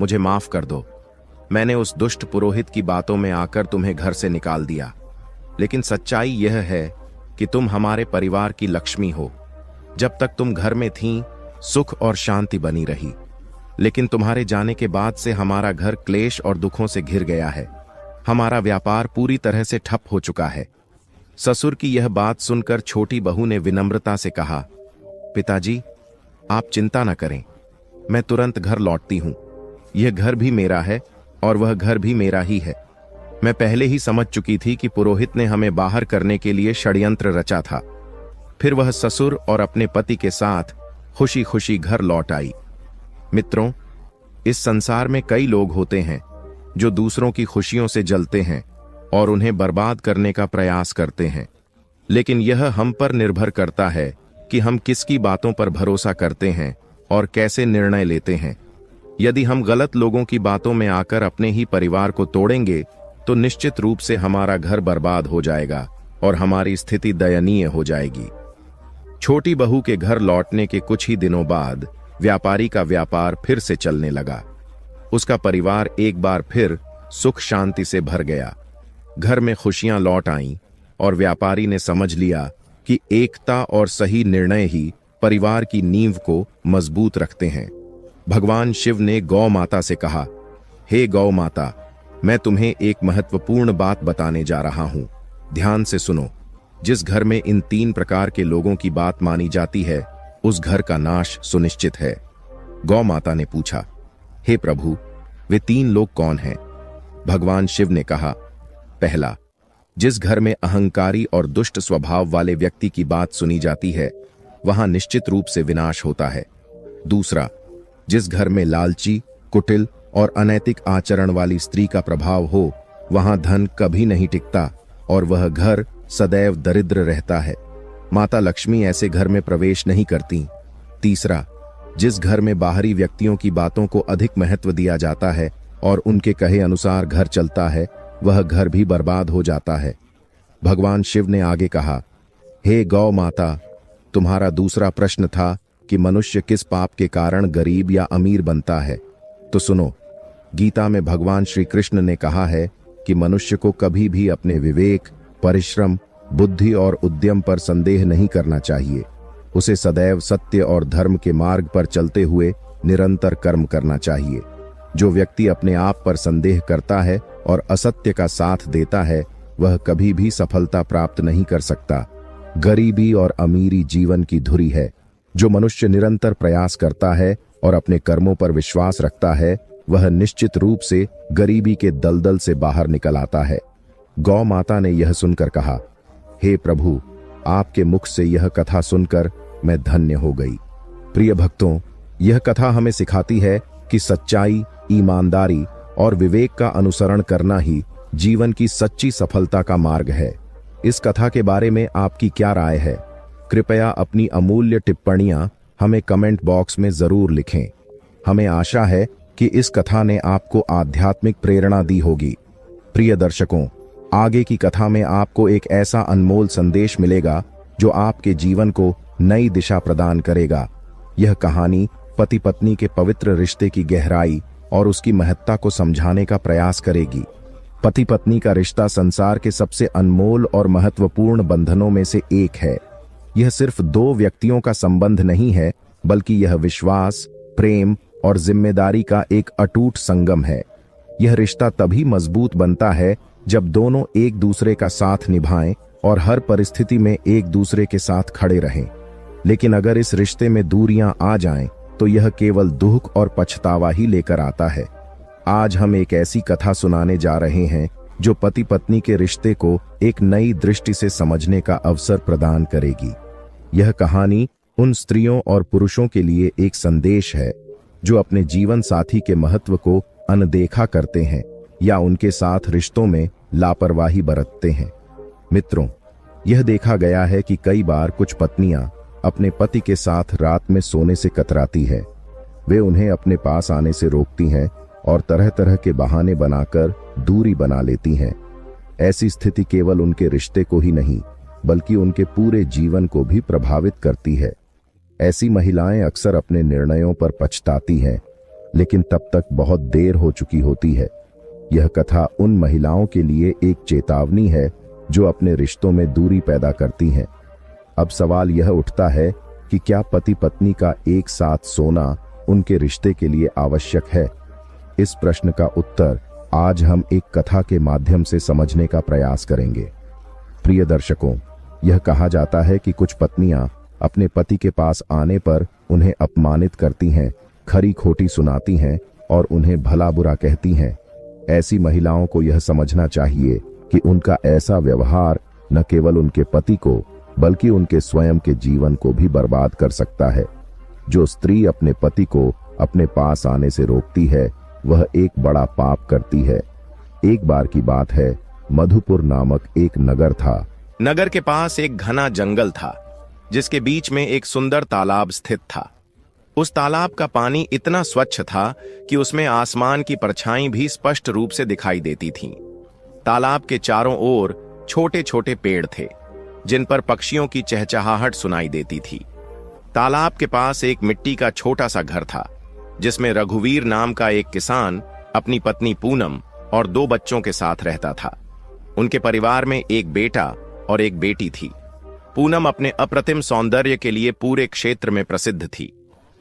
मुझे माफ कर दो। मैंने उस दुष्ट पुरोहित की बातों में आकर तुम्हें घर से निकाल दिया, लेकिन सच्चाई यह है कि तुम हमारे परिवार की लक्ष्मी हो। जब तक तुम घर में थीं, सुख और शांति बनी रही, लेकिन तुम्हारे जाने के बाद से हमारा घर क्लेश और दुखों से घिर गया है। हमारा व्यापार पूरी तरह से ठप हो चुका है। ससुर की यह बात सुनकर छोटी बहू ने विनम्रता से कहा, पिताजी, आप चिंता न करें, मैं तुरंत घर लौटती हूं। यह घर भी मेरा है और वह घर भी मेरा ही है। मैं पहले ही समझ चुकी थी कि पुरोहित ने हमें बाहर करने के लिए षड्यंत्र रचा था। फिर वह ससुर और अपने पति के साथ खुशी खुशी घर लौट आई। मित्रों, इस संसार में कई लोग होते हैं जो दूसरों की खुशियों से जलते हैं और उन्हें बर्बाद करने का प्रयास करते हैं, लेकिन यह हम पर निर्भर करता है कि हम किसकी बातों पर भरोसा करते हैं और कैसे निर्णय लेते हैं। यदि हम गलत लोगों की बातों में आकर अपने ही परिवार को तोड़ेंगे तो निश्चित रूप से हमारा घर बर्बाद हो जाएगा और हमारी स्थिति दयनीय हो जाएगी। छोटी बहू के घर लौटने के कुछ ही दिनों बाद व्यापारी का व्यापार फिर से चलने लगा। उसका परिवार एक बार फिर सुख शांति से भर गया। घर में खुशियां लौट आईं और व्यापारी ने समझ लिया कि एकता और सही निर्णय ही परिवार की नींव को मजबूत रखते हैं। भगवान शिव ने गौ माता से कहा, हे गौ माता, मैं तुम्हें एक महत्वपूर्ण बात बताने जा रहा हूं, ध्यान से सुनो। जिस घर में इन 3 प्रकार के लोगों की बात मानी जाती है, उस घर का नाश सुनिश्चित है। गौ माता ने पूछा, हे प्रभु, वे 3 लोग कौन हैं? भगवान शिव ने कहा, पहला, जिस घर में अहंकारी और दुष्ट स्वभाव वाले व्यक्ति की बात सुनी जाती है, वहां निश्चित रूप से विनाश होता है। दूसरा, जिस घर में लालची, कुटिल और अनैतिक आचरण वाली स्त्री का प्रभाव हो, वहां धन कभी नहीं टिकता और वह घर सदैव दरिद्र रहता है। माता लक्ष्मी ऐसे घर में प्रवेश नहीं करती। तीसरा, जिस घर में बाहरी व्यक्तियों की बातों को अधिक महत्व दिया जाता है और उनके कहे अनुसार घर चलता है, वह घर भी बर्बाद हो जाता है। भगवान शिव ने आगे कहा, हे गौ माता, तुम्हारा दूसरा प्रश्न था कि मनुष्य किस पाप के कारण गरीब या अमीर बनता है। तो सुनो, गीता में भगवान श्री कृष्ण ने कहा है कि मनुष्य को कभी भी अपने विवेक, परिश्रम, बुद्धि और उद्यम पर संदेह नहीं करना चाहिए। उसे सदैव सत्य और धर्म के मार्ग पर चलते हुए निरंतर कर्म करना चाहिए। जो व्यक्ति अपने आप पर संदेह करता है और असत्य का साथ देता है, वह कभी भी सफलता प्राप्त नहीं कर सकता। गरीबी और अमीरी जीवन की धुरी है। जो मनुष्य निरंतर प्रयास करता है और अपने कर्मों पर विश्वास रखता है, वह निश्चित रूप से गरीबी के दलदल से बाहर निकल आता है। गौ माता ने यह सुनकर कहा, हे प्रभु, आपके मुख से यह कथा सुनकर मैं धन्य हो गई। प्रिय भक्तों, यह कथा हमें सिखाती है कि सच्चाई, ईमानदारी और विवेक का अनुसरण करना ही जीवन की सच्ची सफलता का मार्ग है। इस कथा के बारे में आपकी क्या राय है? कृपया अपनी अमूल्य टिप्पणियां हमें कमेंट बॉक्स में जरूर लिखें। हमें आशा है कि इस कथा ने आपको आध्यात्मिक प्रेरणा दी होगी। प्रिय दर्शकों, आगे की कथा में आपको एक ऐसा अनमोल संदेश मिलेगा जो आपके जीवन को नई दिशा प्रदान करेगा। यह कहानी पति पत्नी के पवित्र रिश्ते की गहराई और उसकी महत्ता को समझाने का प्रयास करेगी। पति पत्नी का रिश्ता संसार के सबसे अनमोल और महत्वपूर्ण बंधनों में से एक है। यह सिर्फ दो व्यक्तियों का संबंध नहीं है, बल्कि यह विश्वास, प्रेम और जिम्मेदारी का एक अटूट संगम है। यह रिश्ता तभी मजबूत बनता है जब दोनों एक दूसरे का साथ निभाएं और हर परिस्थिति में एक दूसरे के साथ खड़े रहें। लेकिन अगर इस रिश्ते में दूरियां आ जाएं, तो यह केवल दुख और पछतावा ही लेकर आता है। आज हम एक ऐसी कथा सुनाने जा रहे हैं जो पति पत्नी के रिश्ते को एक नई दृष्टि से समझने का अवसर प्रदान करेगी। यह कहानी उन स्त्रियों और पुरुषों के लिए एक संदेश है जो अपने जीवन साथी के महत्व को अनदेखा करते हैं या उनके साथ रिश्तों में लापरवाही बरतते हैं। मित्रों, यह देखा गया है कि कई बार कुछ पत्नियां अपने पति के साथ रात में सोने से कतराती है। वे उन्हें अपने पास आने से रोकती हैं और तरह तरह के बहाने बनाकर दूरी बना लेती हैं। ऐसी स्थिति केवल उनके रिश्ते को ही नहीं, बल्कि उनके पूरे जीवन को भी प्रभावित करती है। ऐसी महिलाएं अक्सर अपने निर्णयों पर पछताती हैं, लेकिन तब तक बहुत देर हो चुकी होती है। यह कथा उन महिलाओं के लिए एक चेतावनी है जो अपने रिश्तों में दूरी पैदा करती हैं। अब सवाल यह उठता है कि क्या पति पत्नी का एक साथ सोना उनके रिश्ते के लिए आवश्यक है? इस प्रश्न का उत्तर आज हम एक कथा के माध्यम से समझने का प्रयास करेंगे। प्रिय दर्शकों, यह कहा जाता है कि कुछ पत्नियां अपने पति के पास आने पर उन्हें अपमानित करती हैं, खरी खोटी सुनाती हैं और उन्हें भला बुरा कहती हैं। ऐसी महिलाओं को यह समझना चाहिए कि उनका ऐसा व्यवहार न केवल उनके पति को, बल्कि उनके स्वयं के जीवन को भी बर्बाद कर सकता है। जो स्त्री अपने पति को अपने पास आने से रोकती है, वह एक बड़ा पाप करती है। एक बार की बात है, मधुपुर नामक एक नगर था। नगर के पास एक घना जंगल था, जिसके बीच में एक सुंदर तालाब स्थित था। उस तालाब का पानी इतना स्वच्छ था कि उसमें आसमान की परछाई भी स्पष्ट रूप से दिखाई देती थीं। तालाब के चारों ओर छोटे छोटे पेड़ थे, जिन पर पक्षियों की चहचहाहट सुनाई देती थी। तालाब के पास एक मिट्टी का छोटा सा घर था, जिसमें रघुवीर नाम का एक किसान अपनी पत्नी पूनम और 2 बच्चों के साथ रहता था। उनके परिवार में एक बेटा और एक बेटी थी। पूनम अपने अप्रतिम सौंदर्य के लिए पूरे क्षेत्र में प्रसिद्ध थी।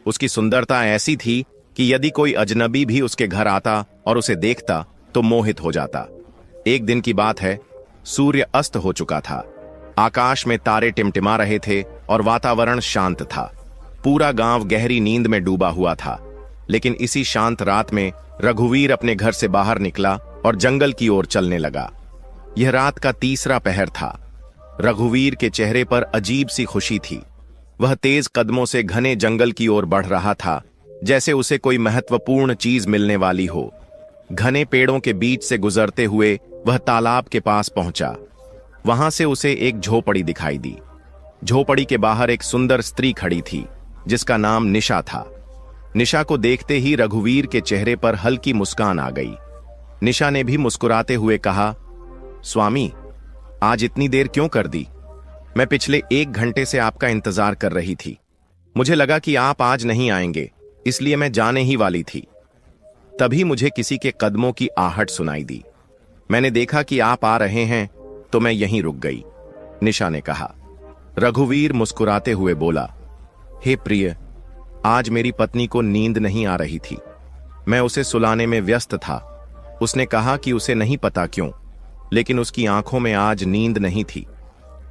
उसकी सुंदरता ऐसी थी कि यदि कोई अजनबी भी उसके घर आता और उसे देखता तो मोहित हो जाता। एक दिन की बात है, सूर्य अस्त हो चुका था। आकाश में तारे टिमटिमा रहे थे और वातावरण शांत था। पूरा गांव गहरी नींद में डूबा हुआ था। लेकिन इसी शांत रात में रघुवीर अपने घर से बाहर निकला और जंगल की ओर चलने लगा। यह रात का 3रा पहर था। रघुवीर के चेहरे पर अजीब सी खुशी थी। वह तेज कदमों से घने जंगल की ओर बढ़ रहा था, जैसे उसे कोई महत्वपूर्ण चीज मिलने वाली हो। घने पेड़ों के बीच से गुजरते हुए वह तालाब के पास पहुंचा। वहां से उसे एक झोपड़ी दिखाई दी। झोपड़ी के बाहर एक सुंदर स्त्री खड़ी थी, जिसका नाम निशा था। निशा को देखते ही रघुवीर के चेहरे पर हल्की मुस्कान आ गई। निशा ने भी मुस्कुराते हुए कहा, स्वामी, आज इतनी देर क्यों कर दी? मैं पिछले 1 घंटे से आपका इंतजार कर रही थी। मुझे लगा कि आप आज नहीं आएंगे, इसलिए मैं जाने ही वाली थी। तभी मुझे किसी के कदमों की आहट सुनाई दी। मैंने देखा कि आप आ रहे हैं, तो मैं यहीं रुक गई, निशा ने कहा। रघुवीर मुस्कुराते हुए बोला, हे प्रिय, आज मेरी पत्नी को नींद नहीं आ रही थी। मैं उसे सुलाने में व्यस्त था। उसने कहा कि उसे नहीं पता क्यों, लेकिन उसकी आंखों में आज नींद नहीं थी।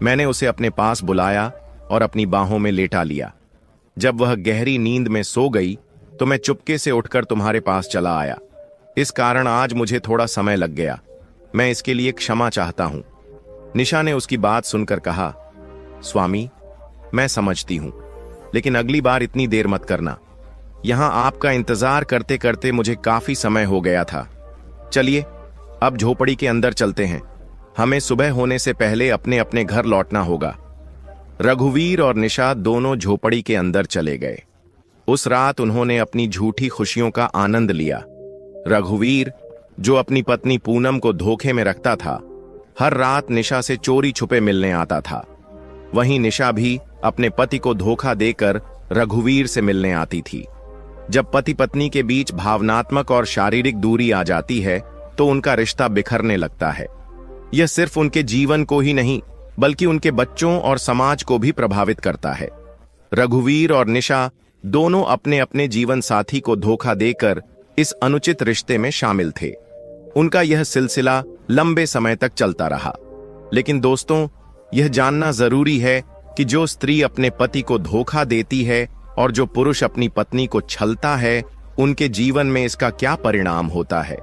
मैंने उसे अपने पास बुलाया और अपनी बाहों में लेटा लिया। जब वह गहरी नींद में सो गई तो मैं चुपके से उठकर तुम्हारे पास चला आया। इस कारण आज मुझे थोड़ा समय लग गया। मैं इसके लिए क्षमा चाहता हूं। निशा ने उसकी बात सुनकर कहा, स्वामी, मैं समझती हूं, लेकिन अगली बार इतनी देर मत करना। यहां आपका इंतजार करते करते मुझे काफी समय हो गया था। चलिए अब झोपड़ी के अंदर चलते हैं। हमें सुबह होने से पहले अपने अपने घर लौटना होगा। रघुवीर और निशा दोनों झोपड़ी के अंदर चले गए। उस रात उन्होंने अपनी झूठी खुशियों का आनंद लिया। रघुवीर, जो अपनी पत्नी पूनम को धोखे में रखता था, हर रात निशा से चोरी छुपे मिलने आता था। वहीं निशा भी अपने पति को धोखा देकर रघुवीर से मिलने आती थी। जब पति पत्नी के बीच भावनात्मक और शारीरिक दूरी आ जाती है, तो उनका रिश्ता बिखरने लगता है। यह सिर्फ उनके जीवन को ही नहीं बल्कि उनके बच्चों और समाज को भी प्रभावित करता है। रघुवीर और निशा दोनों अपने अपने जीवन साथी को धोखा देकर इस अनुचित रिश्ते में शामिल थे। उनका यह सिलसिला लंबे समय तक चलता रहा। लेकिन दोस्तों, यह जानना जरूरी है कि जो स्त्री अपने पति को धोखा देती है और जो पुरुष अपनी पत्नी को छलता है, उनके जीवन में इसका क्या परिणाम होता है।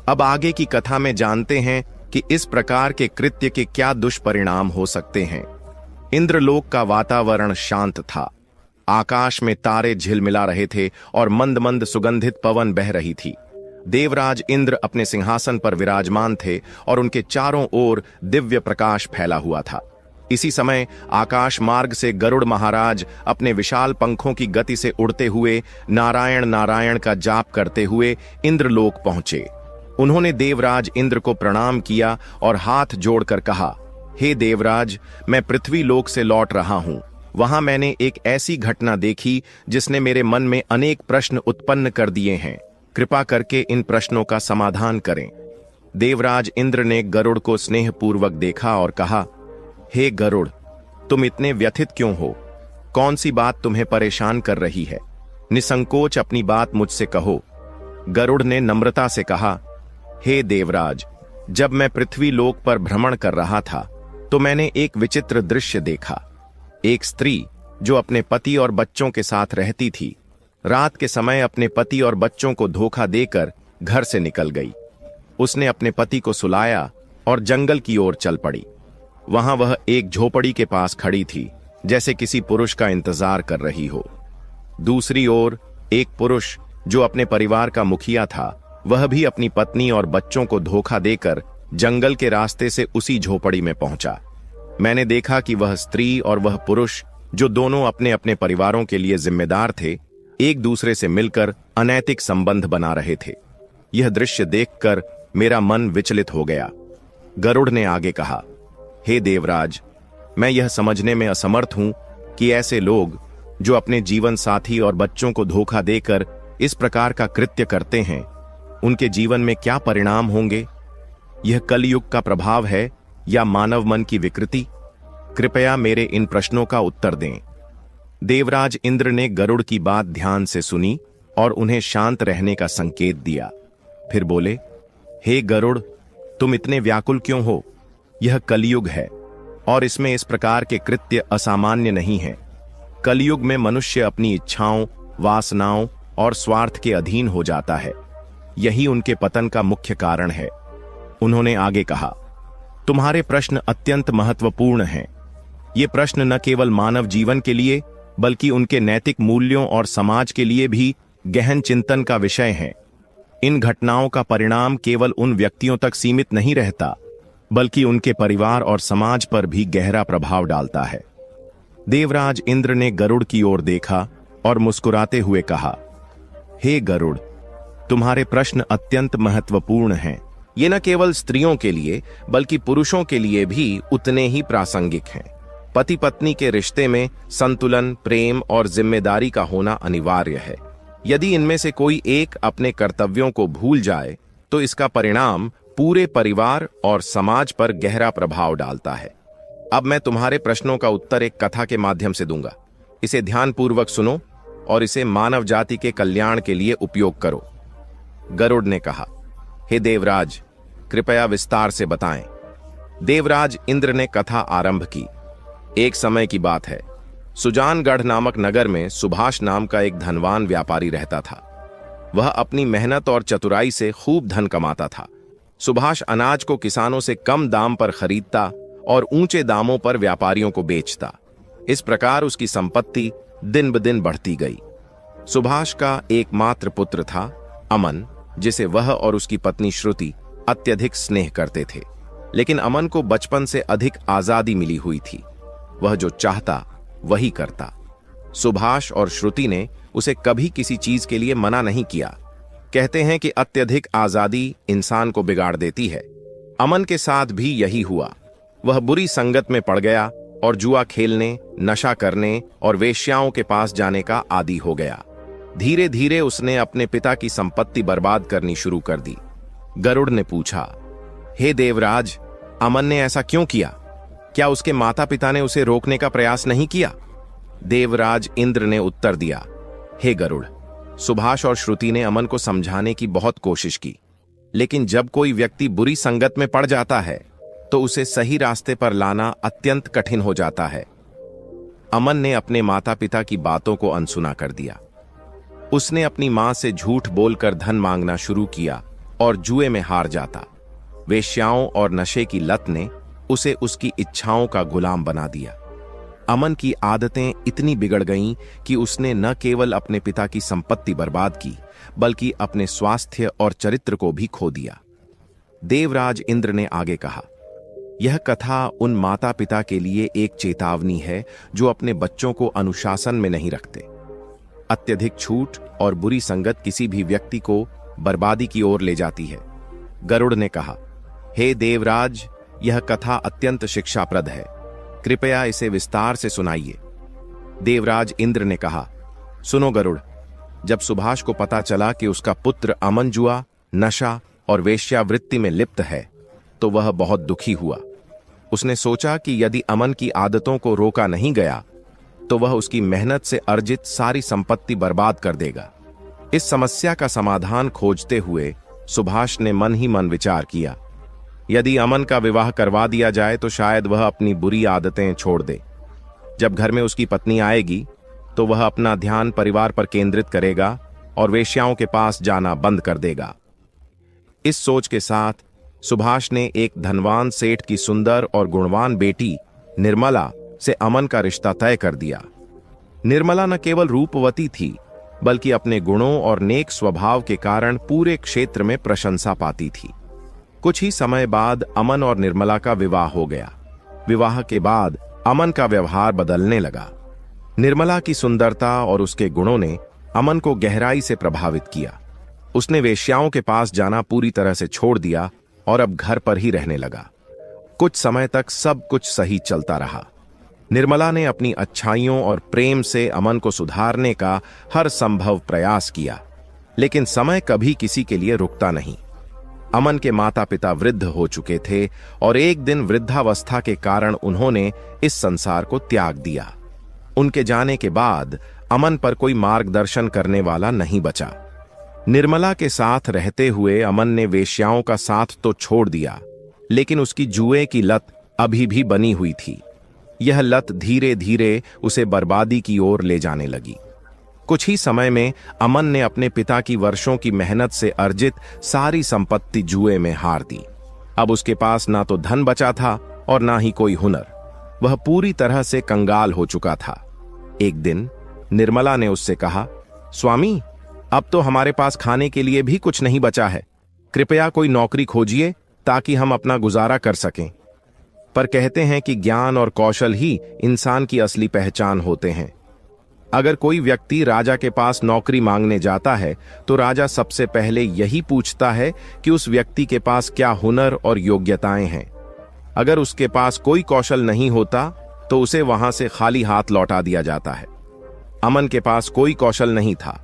अब आगे की कथा में जानते हैं कि इस प्रकार के कृत्य के क्या दुष्परिणाम हो सकते हैं। इंद्रलोक का वातावरण शांत था। आकाश में तारे झिलमिला रहे थे और मंद मंद सुगंधित पवन बह रही थी। देवराज इंद्र अपने सिंहासन पर विराजमान थे और उनके चारों ओर दिव्य प्रकाश फैला हुआ था। इसी समय आकाश मार्ग से गरुड़ महाराज अपने विशाल पंखों की गति से उड़ते हुए नारायण नारायण का जाप करते हुए इंद्रलोक पहुंचे। उन्होंने देवराज इंद्र को प्रणाम किया और हाथ जोड़कर कहा, हे देवराज, मैं पृथ्वी लोक से लौट रहा हूं। वहां मैंने एक ऐसी घटना देखी जिसने मेरे मन में अनेक प्रश्न उत्पन्न कर दिए हैं। कृपा करके इन प्रश्नों का समाधान करें। देवराज इंद्र ने गरुड़ को स्नेहपूर्वक देखा और कहा, हे गरुड़, तुम इतने व्यथित क्यों हो? कौन सी बात तुम्हें परेशान कर रही है? निसंकोच अपनी बात मुझसे कहो। गरुड़ ने नम्रता से कहा, हे देवराज, जब मैं पृथ्वी लोक पर भ्रमण कर रहा था तो मैंने एक विचित्र दृश्य देखा। एक स्त्री जो अपने पति और बच्चों के साथ रहती थी, रात के समय अपने पति और बच्चों को धोखा देकर घर से निकल गई। उसने अपने पति को सुलाया और जंगल की ओर चल पड़ी। वहां वह एक झोपड़ी के पास खड़ी थी, जैसे किसी पुरुष का इंतजार कर रही हो। दूसरी ओर एक पुरुष जो अपने परिवार का मुखिया था, वह भी अपनी पत्नी और बच्चों को धोखा देकर जंगल के रास्ते से उसी झोपड़ी में पहुंचा। मैंने देखा कि वह स्त्री और वह पुरुष, जो दोनों अपने अपने परिवारों के लिए जिम्मेदार थे, एक दूसरे से मिलकर अनैतिक संबंध बना रहे थे। यह दृश्य देखकर मेरा मन विचलित हो गया। गरुड़ ने आगे कहा, हे देवराज, मैं यह समझने में असमर्थ हूं कि ऐसे लोग जो अपने जीवन साथी और बच्चों को धोखा देकर इस प्रकार का कृत्य करते हैं, उनके जीवन में क्या परिणाम होंगे। यह कलयुग का प्रभाव है या मानव मन की विकृति? कृपया मेरे इन प्रश्नों का उत्तर दें। देवराज इंद्र ने गरुड़ की बात ध्यान से सुनी और उन्हें शांत रहने का संकेत दिया। फिर बोले, हे गरुड़, तुम इतने व्याकुल क्यों हो? यह कलयुग है और इसमें इस प्रकार के कृत्य असामान्य नहीं है। कलयुग में मनुष्य अपनी इच्छाओं, वासनाओं और स्वार्थ के अधीन हो जाता है। यही उनके पतन का मुख्य कारण है। उन्होंने आगे कहा, तुम्हारे प्रश्न अत्यंत महत्वपूर्ण हैं। ये प्रश्न न केवल मानव जीवन के लिए बल्कि उनके नैतिक मूल्यों और समाज के लिए भी गहन चिंतन का विषय है। इन घटनाओं का परिणाम केवल उन व्यक्तियों तक सीमित नहीं रहता, बल्कि उनके परिवार और समाज पर भी गहरा प्रभाव डालता है। देवराज इंद्र ने गरुड़ की ओर देखा और मुस्कुराते हुए कहा, हे गरुड़, तुम्हारे प्रश्न अत्यंत महत्वपूर्ण हैं। ये न केवल स्त्रियों के लिए बल्कि पुरुषों के लिए भी उतने ही प्रासंगिक हैं। पति पत्नी के रिश्ते में संतुलन, प्रेम और जिम्मेदारी का होना अनिवार्य है। यदि इनमें से कोई एक अपने कर्तव्यों को भूल जाए तो इसका परिणाम पूरे परिवार और समाज पर गहरा प्रभाव डालता है। अब मैं तुम्हारे प्रश्नों का उत्तर एक कथा के माध्यम से दूंगा। इसे ध्यानपूर्वक सुनो और इसे मानव जाति के कल्याण के लिए उपयोग करो। गरुड़ ने कहा, हे देवराज, कृपया विस्तार से बताएं। देवराज इंद्र ने कथा आरंभ की। एक समय की बात है। सुजानगढ़ नामक नगर में सुभाष नाम का एक धनवान व्यापारी रहता था। वह अपनी मेहनत और चतुराई से खूब धन कमाता था। सुभाष अनाज को किसानों से कम दाम पर खरीदता और ऊंचे दामों पर व्यापारियों को बेचता। इस प्रकार उसकी संपत्ति दिन ब दिन बढ़ती गई। सुभाष का एकमात्र पुत्र था अमन, जिसे वह और उसकी पत्नी श्रुति अत्यधिक स्नेह करते थे। लेकिन अमन को बचपन से अधिक आजादी मिली हुई थी। वह जो चाहता वही करता। सुभाष और श्रुति ने उसे कभी किसी चीज के लिए मना नहीं किया। कहते हैं कि अत्यधिक आजादी इंसान को बिगाड़ देती है। अमन के साथ भी यही हुआ। वह बुरी संगत में पड़ गया और जुआ खेलने, नशा करने और वेश्याओं के पास जाने का आदी हो गया। धीरे धीरे उसने अपने पिता की संपत्ति बर्बाद करनी शुरू कर दी। गरुड़ ने पूछा, हे देवराज, अमन ने ऐसा क्यों किया? क्या उसके माता पिता ने उसे रोकने का प्रयास नहीं किया? देवराज इंद्र ने उत्तर दिया, हे गरुड़, सुभाष और श्रुति ने अमन को समझाने की बहुत कोशिश की, लेकिन जब कोई व्यक्ति बुरी संगत में पड़ जाता है तो उसे सही रास्ते पर लाना अत्यंत कठिन हो जाता है। अमन ने अपने माता पिता की बातों को अनसुना कर दिया। उसने अपनी मां से झूठ बोलकर धन मांगना शुरू किया और जुए में हार जाता। वेश्याओं और नशे की लत ने उसे उसकी इच्छाओं का गुलाम बना दिया। अमन की आदतें इतनी बिगड़ गईं कि उसने न केवल अपने पिता की संपत्ति बर्बाद की, बल्कि अपने स्वास्थ्य और चरित्र को भी खो दिया। देवराज इंद्र ने आगे कहा, यह कथा उन माता पिता के लिए एक चेतावनी है जो अपने बच्चों को अनुशासन में नहीं रखते। अत्यधिक छूट और बुरी संगत किसी भी व्यक्ति को बर्बादी की ओर ले जाती है। गरुड़ ने कहा, हे देवराज, यह कथा अत्यंत शिक्षाप्रद है, कृपया इसे विस्तार से सुनाइए। देवराज इंद्र ने कहा, सुनो गरुड़, जब सुभाष को पता चला कि उसका पुत्र अमन जुआ, नशा और वेश्यावृत्ति में लिप्त है तो वह बहुत दुखी हुआ। उसने सोचा कि यदि अमन की आदतों को रोका नहीं गया तो वह उसकी मेहनत से अर्जित सारी संपत्ति बर्बाद कर देगा। इस समस्या का समाधान खोजते हुए सुभाष ने मन ही मन विचार किया, यदि अमन का विवाह करवा दिया जाए तो शायद वह अपनी बुरी आदतें छोड़ दे। जब घर में उसकी पत्नी आएगी तो वह अपना ध्यान परिवार पर केंद्रित करेगा और वेश्याओं के पास जाना बंद कर देगा। इस सोच के साथ सुभाष ने एक धनवान सेठ की सुंदर और गुणवान बेटी निर्मला से अमन का रिश्ता तय कर दिया। निर्मला न केवल रूपवती थी, बल्कि अपने गुणों और नेक स्वभाव के कारण पूरे क्षेत्र में प्रशंसा पाती थी। कुछ ही समय बाद अमन और निर्मला का विवाह हो गया। विवाह के बाद अमन का व्यवहार बदलने लगा। निर्मला की सुंदरता और उसके गुणों ने अमन को गहराई से प्रभावित किया। उसने वेश्याओं के पास जाना पूरी तरह से छोड़ दिया और अब घर पर ही रहने लगा। कुछ समय तक सब कुछ सही चलता रहा। निर्मला ने अपनी अच्छाइयों और प्रेम से अमन को सुधारने का हर संभव प्रयास किया, लेकिन समय कभी किसी के लिए रुकता नहीं। अमन के माता पिता वृद्ध हो चुके थे और एक दिन वृद्धावस्था के कारण उन्होंने इस संसार को त्याग दिया। उनके जाने के बाद अमन पर कोई मार्गदर्शन करने वाला नहीं बचा। निर्मला के साथ रहते हुए अमन ने वेश्याओं का साथ तो छोड़ दिया, लेकिन उसकी जुए की लत अभी भी बनी हुई थी। यह लत धीरे धीरे उसे बर्बादी की ओर ले जाने लगी। कुछ ही समय में अमन ने अपने पिता की वर्षों की मेहनत से अर्जित सारी संपत्ति जुए में हार दी। अब उसके पास ना तो धन बचा था और ना ही कोई हुनर। वह पूरी तरह से कंगाल हो चुका था। एक दिन निर्मला ने उससे कहा, स्वामी, अब तो हमारे पास खाने के लिए भी कुछ नहीं बचा है। कृपया कोई नौकरी खोजिए ताकि हम अपना गुजारा कर सकें। पर कहते हैं कि ज्ञान और कौशल ही इंसान की असली पहचान होते हैं। अगर कोई व्यक्ति राजा के पास नौकरी मांगने जाता है तो राजा सबसे पहले यही पूछता है कि उस व्यक्ति के पास क्या हुनर और योग्यताएं हैं। अगर उसके पास कोई कौशल नहीं होता तो उसे वहां से खाली हाथ लौटा दिया जाता है। अमन के पास कोई कौशल नहीं था।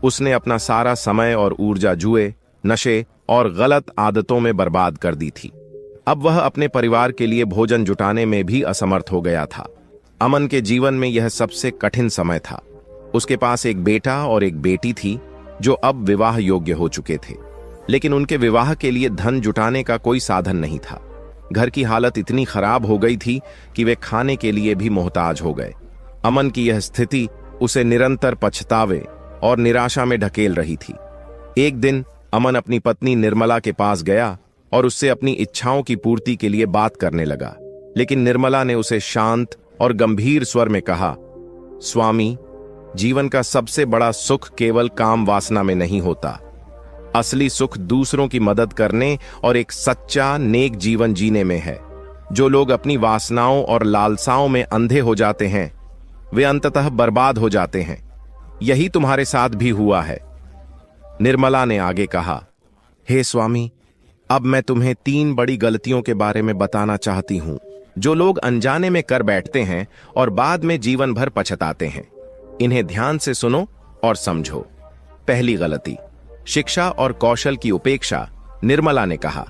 उसने अपना सारा समय और ऊर्जा जुए, नशे और गलत आदतों में बर्बाद कर दी थी। अब वह अपने परिवार के लिए भोजन जुटाने में भी असमर्थ हो गया था। अमन के जीवन में यह सबसे कठिन समय था। उसके पास एक बेटा और एक बेटी थी जो अब विवाह योग्य हो चुके थे, लेकिन उनके विवाह के लिए धन जुटाने का कोई साधन नहीं था। घर की हालत इतनी खराब हो गई थी कि वे खाने के लिए भी मोहताज हो गए। अमन की यह स्थिति उसे निरंतर पछतावे और निराशा में ढकेल रही थी। एक दिन अमन अपनी पत्नी निर्मला के पास गया और उससे अपनी इच्छाओं की पूर्ति के लिए बात करने लगा, लेकिन निर्मला ने उसे शांत और गंभीर स्वर में कहा, स्वामी, जीवन का सबसे बड़ा सुख केवल काम वासना में नहीं होता। असली सुख दूसरों की मदद करने और एक सच्चा नेक जीवन जीने में है। जो लोग अपनी वासनाओं और लालसाओं में अंधे हो जाते हैं वे अंततः बर्बाद हो जाते हैं। यही तुम्हारे साथ भी हुआ है। निर्मला ने आगे कहा, हे स्वामी, अब मैं तुम्हें 3 बड़ी गलतियों के बारे में बताना चाहती हूं जो लोग अनजाने में कर बैठते हैं और बाद में जीवन भर पछताते हैं। इन्हें ध्यान से सुनो और समझो। पहली गलती, शिक्षा और कौशल की उपेक्षा निर्मला ने कहा,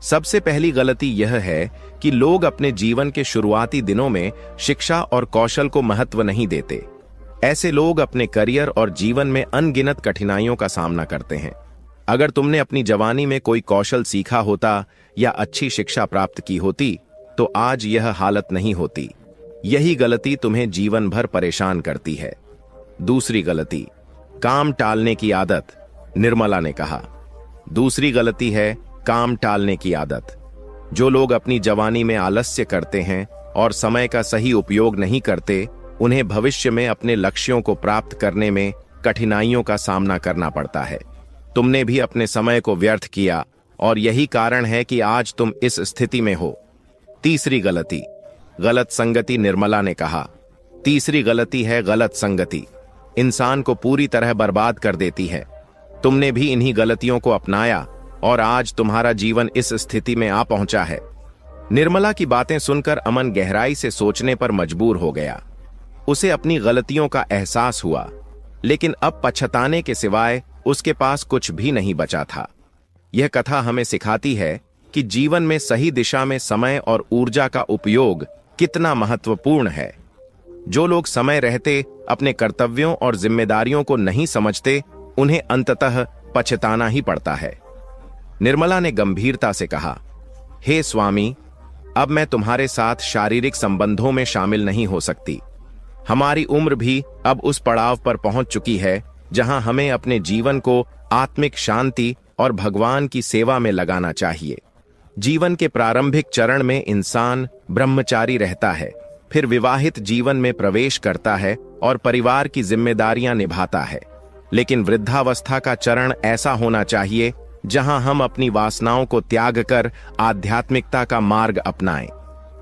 सबसे पहली गलती यह है कि लोग अपने जीवन के शुरुआती दिनों में शिक्षा और कौशल को महत्व नहीं देते। ऐसे लोग अपने करियर और जीवन में अनगिनत कठिनाइयों का सामना करते हैं। अगर तुमने अपनी जवानी में कोई कौशल सीखा होता या अच्छी शिक्षा प्राप्त की होती तो आज यह हालत नहीं होती। यही गलती तुम्हें जीवन भर परेशान करती है। दूसरी गलती, काम टालने की आदत। निर्मला ने कहा, दूसरी गलती है काम टालने की आदत। जो लोग अपनी जवानी में आलस्य करते हैं और समय का सही उपयोग नहीं करते, उन्हें भविष्य में अपने लक्ष्यों को प्राप्त करने में कठिनाइयों का सामना करना पड़ता है। तुमने भी अपने समय को व्यर्थ किया और यही कारण है कि आज तुम इस स्थिति में हो। तीसरी गलती, गलत संगति। निर्मला ने कहा, तीसरी गलती है गलत संगति। इंसान को पूरी तरह बर्बाद कर देती है। तुमने भी इन्हीं गलतियों को अपनाया और आज तुम्हारा जीवन इस स्थिति में आ पहुंचा है। निर्मला की बातें सुनकर अमन गहराई से सोचने पर मजबूर हो गया। उसे अपनी गलतियों का एहसास हुआ, लेकिन अब पछताने के सिवाय उसके पास कुछ भी नहीं बचा था। यह कथा हमें सिखाती है कि जीवन में सही दिशा में समय और ऊर्जा का उपयोग कितना महत्वपूर्ण है। जो लोग समय रहते अपने कर्तव्यों और जिम्मेदारियों को नहीं समझते, उन्हें अंततः पछताना ही पड़ता है। निर्मला ने गंभीरता से कहा, हे स्वामी, अब मैं तुम्हारे साथ शारीरिक संबंधों में शामिल नहीं हो सकती। हमारी उम्र भी अब उस पड़ाव पर पहुंच चुकी है जहां हमें अपने जीवन को आत्मिक शांति और भगवान की सेवा में लगाना चाहिए। जीवन के प्रारंभिक चरण में इंसान ब्रह्मचारी रहता है, फिर विवाहित जीवन में प्रवेश करता है और परिवार की जिम्मेदारियां निभाता है। लेकिन वृद्धावस्था का चरण ऐसा होना चाहिए जहां हम अपनी वासनाओं को त्याग कर आध्यात्मिकता का मार्ग अपनाएं।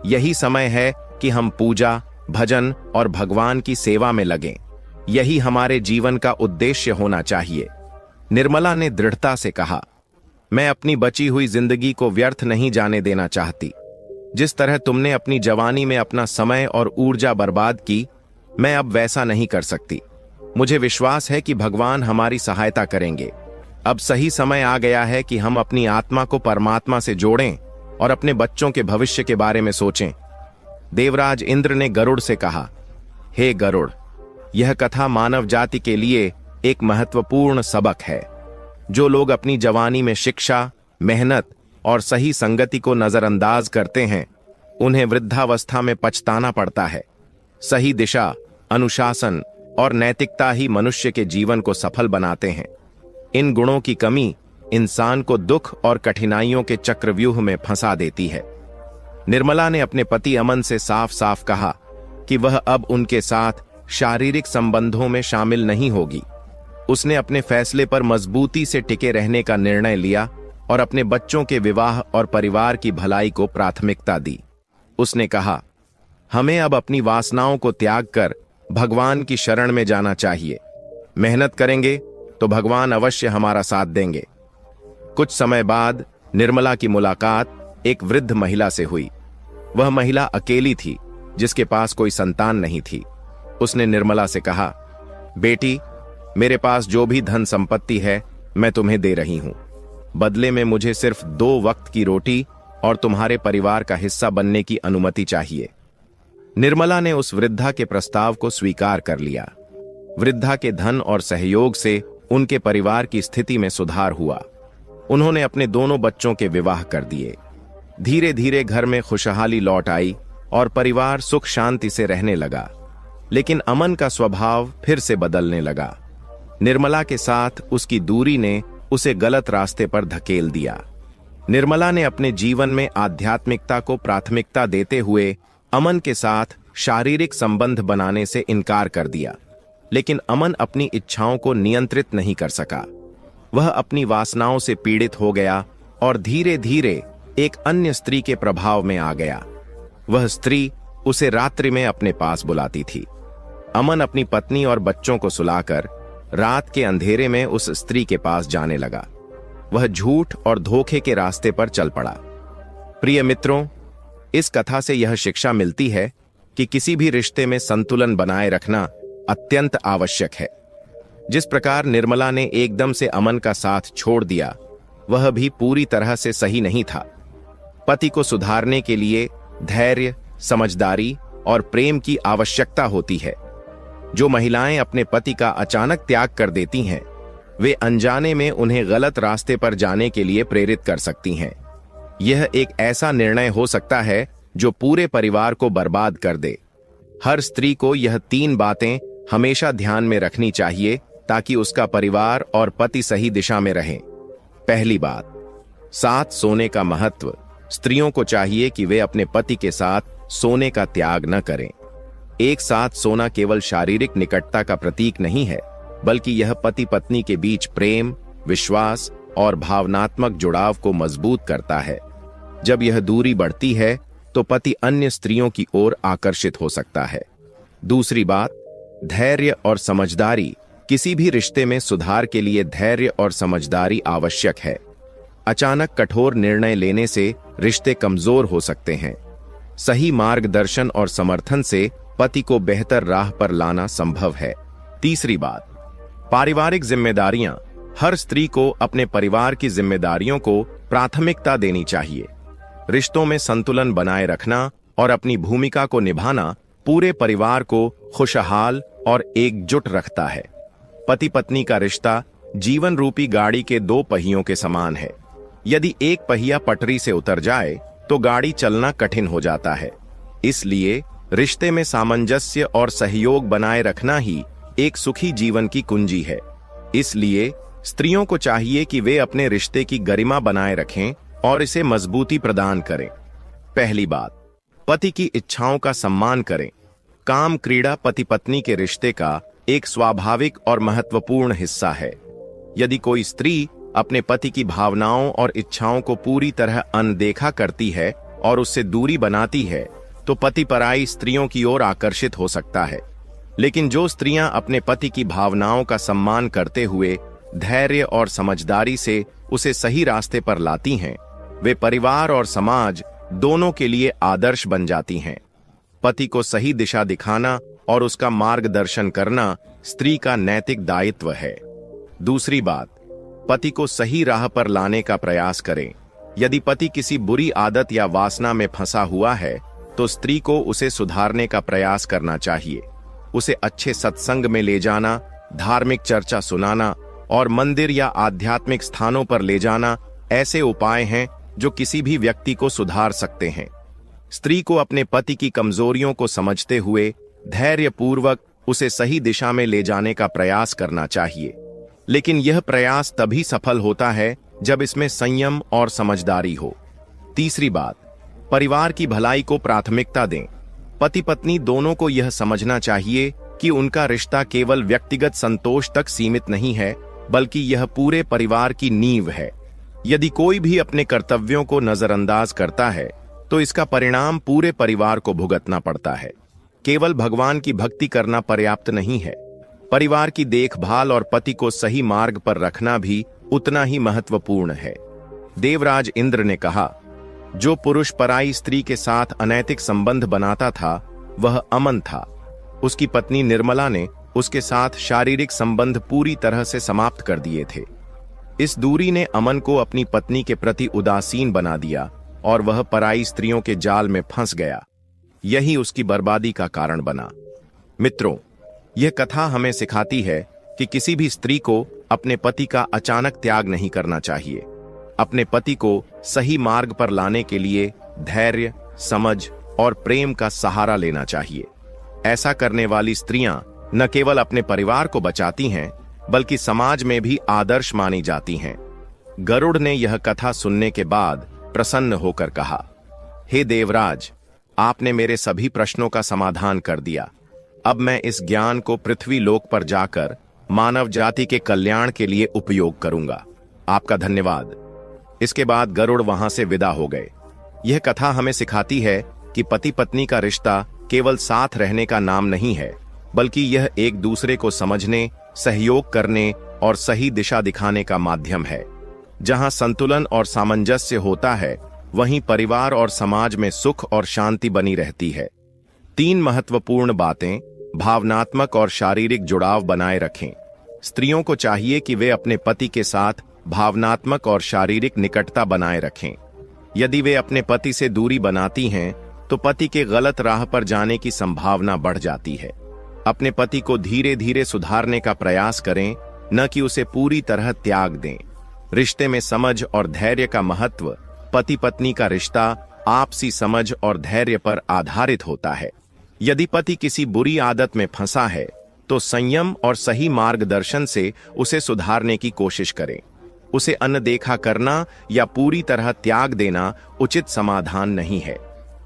यही समय है कि हम पूजा, भजन और भगवान की सेवा में लगें। यही हमारे जीवन का उद्देश्य होना चाहिए। निर्मला ने दृढ़ता से कहा, मैं अपनी बची हुई जिंदगी को व्यर्थ नहीं जाने देना चाहती। जिस तरह तुमने अपनी जवानी में अपना समय और ऊर्जा बर्बाद की, मैं अब वैसा नहीं कर सकती। मुझे विश्वास है कि भगवान हमारी सहायता करेंगे। अब सही समय आ गया है कि हम अपनी आत्मा को परमात्मा से जोड़ें और अपने बच्चों के भविष्य के बारे में सोचें। देवराज इंद्र ने गरुड़ से कहा, हे गरुड़, यह कथा मानव जाति के लिए एक महत्वपूर्ण सबक है। जो लोग अपनी जवानी में शिक्षा, मेहनत और सही संगति को नजरअंदाज करते हैं, उन्हें वृद्धावस्था में पछताना पड़ता है। सही दिशा, अनुशासन और नैतिकता ही मनुष्य के जीवन को सफल बनाते हैं। इन गुणों की कमी इंसान को दुख और कठिनाइयों के चक्रव्यूह में फंसा देती है। निर्मला ने अपने पति अमन से साफ साफ कहा कि वह अब उनके साथ शारीरिक संबंधों में शामिल नहीं होगी। उसने अपने फैसले पर मजबूती से टिके रहने का निर्णय लिया और अपने बच्चों के विवाह और परिवार की भलाई को प्राथमिकता दी। उसने कहा, हमें अब अपनी वासनाओं को त्याग कर भगवान की शरण में जाना चाहिए। मेहनत करेंगे तो भगवान अवश्य हमारा साथ देंगे। कुछ समय बाद निर्मला की मुलाकात एक वृद्ध महिला से हुई। वह महिला अकेली थी, जिसके पास कोई संतान नहीं थी। उसने निर्मला से कहा, बेटी, मेरे पास जो भी धन संपत्ति है मैं तुम्हें दे रही हूं। बदले में मुझे सिर्फ 2 वक्त की रोटी और तुम्हारे परिवार का हिस्सा बनने की अनुमति चाहिए। निर्मला ने उस वृद्धा के प्रस्ताव को स्वीकार कर लिया। वृद्धा के धन और सहयोग से उनके परिवार की स्थिति में सुधार हुआ। उन्होंने अपने दोनों बच्चों के विवाह कर दिए। धीरे धीरे घर में खुशहाली लौट आई और परिवार सुख शांति से रहने लगा। लेकिन अमन का स्वभाव फिर से बदलने लगा। निर्मला के साथ उसकी दूरी ने उसे गलत रास्ते पर धकेल दिया। निर्मला ने अपने जीवन में आध्यात्मिकता को प्राथमिकता देते हुए अमन के साथ शारीरिक संबंध बनाने से इनकार कर दिया। लेकिन अमन अपनी इच्छाओं को नियंत्रित नहीं कर सका। वह अपनी वासनाओं से पीड़ित हो गया और धीरे धीरे एक अन्य स्त्री के प्रभाव में आ गया। वह स्त्री उसे रात्रि में अपने पास बुलाती थी। अमन अपनी पत्नी और बच्चों को सुलाकर रात के अंधेरे में उस स्त्री के पास जाने लगा। वह झूठ और धोखे के रास्ते पर चल पड़ा। प्रिय मित्रों, इस कथा से यह शिक्षा मिलती है कि किसी भी रिश्ते में संतुलन बनाए रखना अत्यंत आवश्यक है। जिस प्रकार निर्मला ने एकदम से अमन का साथ छोड़ दिया, वह भी पूरी तरह से सही नहीं था। पति को सुधारने के लिए धैर्य, समझदारी और प्रेम की आवश्यकता होती है। जो महिलाएं अपने पति का अचानक त्याग कर देती हैं, वे अनजाने में उन्हें गलत रास्ते पर जाने के लिए प्रेरित कर सकती हैं। यह एक ऐसा निर्णय हो सकता है जो पूरे परिवार को बर्बाद कर दे। हर स्त्री को यह 3 बातें हमेशा ध्यान में रखनी चाहिए ताकि उसका परिवार और पति सही दिशा में रहें। पहली बात, साथ सोने का महत्व। स्त्रियों को चाहिए कि वे अपने पति के साथ सोने का त्याग न करें। एक साथ सोना केवल शारीरिक निकटता का प्रतीक नहीं है, बल्कि यह पति पत्नी के बीच प्रेम, विश्वास और भावनात्मक जुड़ाव को मजबूत करता है। जब यह दूरी बढ़ती है तो पति अन्य स्त्रियों की ओर आकर्षित हो सकता है। दूसरी बात, धैर्य और समझदारी। किसी भी रिश्ते में सुधार के लिए धैर्य और समझदारी आवश्यक है। अचानक कठोर निर्णय लेने से रिश्ते कमजोर हो सकते हैं। सही मार्गदर्शन और समर्थन से पति को बेहतर राह पर लाना संभव है। तीसरी बात, पारिवारिक जिम्मेदारियां। हर स्त्री को अपने परिवार की जिम्मेदारियों को प्राथमिकता देनी चाहिए। रिश्तों में संतुलन बनाए रखना और अपनी भूमिका को निभाना पूरे परिवार को खुशहाल और एकजुट रखता है। पति पत्नी का रिश्ता जीवन रूपी गाड़ी के 2 पहियों के समान है। यदि एक पहिया पटरी से उतर जाए तो गाड़ी चलना कठिन हो जाता है। इसलिए रिश्ते में सामंजस्य और सहयोग बनाए रखना ही एक सुखी जीवन की कुंजी है। इसलिए स्त्रियों को चाहिए कि वे अपने रिश्ते की गरिमा बनाए रखें और इसे मजबूती प्रदान करें। पहली बात, पति की इच्छाओं का सम्मान करें। काम क्रीड़ा पति पत्नी के रिश्ते का एक स्वाभाविक और महत्वपूर्ण हिस्सा है। यदि कोई स्त्री अपने पति की भावनाओं और इच्छाओं को पूरी तरह अनदेखा करती है और उससे दूरी बनाती है, तो पति पराई स्त्रियों की ओर आकर्षित हो सकता है। लेकिन जो स्त्रियां अपने पति की भावनाओं का सम्मान करते हुए धैर्य और समझदारी से उसे सही रास्ते पर लाती हैं, वे परिवार और समाज दोनों के लिए आदर्श बन जाती हैं। पति को सही दिशा दिखाना और उसका मार्गदर्शन करना स्त्री का नैतिक दायित्व है। दूसरी बात, पति को सही राह पर लाने का प्रयास करें। यदि पति किसी बुरी आदत या वासना में फंसा हुआ है, तो स्त्री को उसे सुधारने का प्रयास करना चाहिए। उसे अच्छे सत्संग में ले जाना, धार्मिक चर्चा सुनाना और मंदिर या आध्यात्मिक स्थानों पर ले जाना ऐसे उपाय हैं जो किसी भी व्यक्ति को सुधार सकते हैं। स्त्री को अपने पति की कमजोरियों को समझते हुए धैर्यपूर्वक उसे सही दिशा में ले जाने का प्रयास करना चाहिए। लेकिन यह प्रयास तभी सफल होता है जब इसमें संयम और समझदारी हो। तीसरी बात, परिवार की भलाई को प्राथमिकता दें। पति पत्नी दोनों को यह समझना चाहिए कि उनका रिश्ता केवल व्यक्तिगत संतोष तक सीमित नहीं है, बल्कि यह पूरे परिवार की नींव है। यदि कोई भी अपने कर्तव्यों को नजरअंदाज करता है, तो इसका परिणाम पूरे परिवार को भुगतना पड़ता है। केवल भगवान की भक्ति करना पर्याप्त नहीं है। परिवार की देखभाल और पति को सही मार्ग पर रखना भी उतना ही महत्वपूर्ण है। देवराज इंद्र ने कहा, जो पुरुष पराई स्त्री के साथ अनैतिक संबंध बनाता था, वह अमन था। उसकी पत्नी निर्मला ने उसके साथ शारीरिक संबंध पूरी तरह से समाप्त कर दिए थे। इस दूरी ने अमन को अपनी पत्नी के प्रति उदासीन बना दिया और वह पराई स्त्रियों के जाल में फंस गया। यही उसकी बर्बादी का कारण बना। मित्रों, यह कथा हमें सिखाती है कि किसी भी स्त्री को अपने पति का अचानक त्याग नहीं करना चाहिए। अपने पति को सही मार्ग पर लाने के लिए धैर्य, समझ और प्रेम का सहारा लेना चाहिए। ऐसा करने वाली स्त्रियां न केवल अपने परिवार को बचाती हैं, बल्कि समाज में भी आदर्श मानी जाती हैं। गरुड़ ने यह कथा सुनने के बाद प्रसन्न होकर कहा, हे देवराज, आपने मेरे सभी प्रश्नों का समाधान कर दिया। अब मैं इस ज्ञान को पृथ्वी लोक पर जाकर मानव जाति के कल्याण के लिए उपयोग करूंगा। आपका धन्यवाद। इसके बाद गरुड़ वहां से विदा हो गए। यह कथा हमें सिखाती है कि पति पत्नी का रिश्ता केवल साथ रहने का नाम नहीं है, बल्कि यह एक दूसरे को समझने, सहयोग करने और सही दिशा दिखाने का माध्यम है। जहां संतुलन और सामंजस्य होता है, वहीं परिवार और समाज में सुख और शांति बनी रहती है। 3 महत्वपूर्ण बातें: भावनात्मक और शारीरिक जुड़ाव बनाए रखें। स्त्रियों को चाहिए कि वे अपने पति के साथ भावनात्मक और शारीरिक निकटता बनाए रखें। यदि वे अपने पति से दूरी बनाती हैं तो पति के गलत राह पर जाने की संभावना बढ़ जाती है। अपने पति को धीरे धीरे सुधारने का प्रयास करें, न कि उसे पूरी तरह त्याग दें। रिश्ते में समझ और धैर्य का महत्व। पति पत्नी का रिश्ता आपसी समझ और धैर्य पर आधारित होता है। यदि पति किसी बुरी आदत में फंसा है तो संयम और सही मार्गदर्शन से उसे सुधारने की कोशिश करें। उसे अनदेखा करना या पूरी तरह त्याग देना उचित समाधान नहीं है।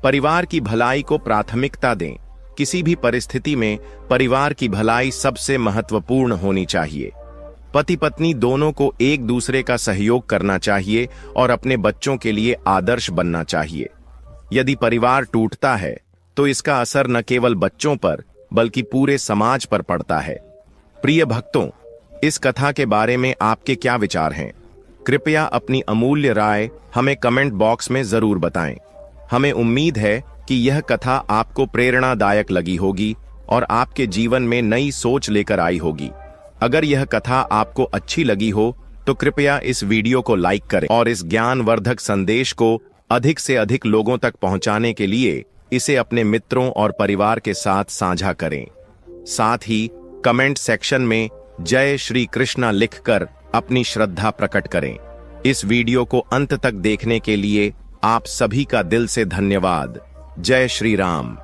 परिवार की भलाई को प्राथमिकता दें। किसी भी परिस्थिति में परिवार की भलाई सबसे महत्वपूर्ण होनी चाहिए। पति पत्नी दोनों को एक दूसरे का सहयोग करना चाहिए और अपने बच्चों के लिए आदर्श बनना चाहिए। यदि परिवार टूटता है तो इसका असर न केवल बच्चों पर बल्कि पूरे समाज पर पड़ता है। प्रिय भक्तों, इस कथा के बारे में आपके क्या विचार हैं? कृपया अपनी अमूल्य राय हमें कमेंट बॉक्स में जरूर बताएं। हमें उम्मीद है कि यह कथा आपको प्रेरणादायक लगी होगी और आपके जीवन में नई सोच लेकर आई होगी। अगर यह कथा आपको अच्छी लगी हो तो कृपया इस वीडियो को लाइक करें और इस ज्ञानवर्धक संदेश को अधिक से अधिक लोगों तक पहुंचाने के लिए इसे अपने मित्रों और परिवार के साथ साझा करें। साथ ही कमेंट सेक्शन में जय श्री कृष्णा लिखकर अपनी श्रद्धा प्रकट करें। इस वीडियो को अंत तक देखने के लिए आप सभी का दिल से धन्यवाद। जय श्री राम।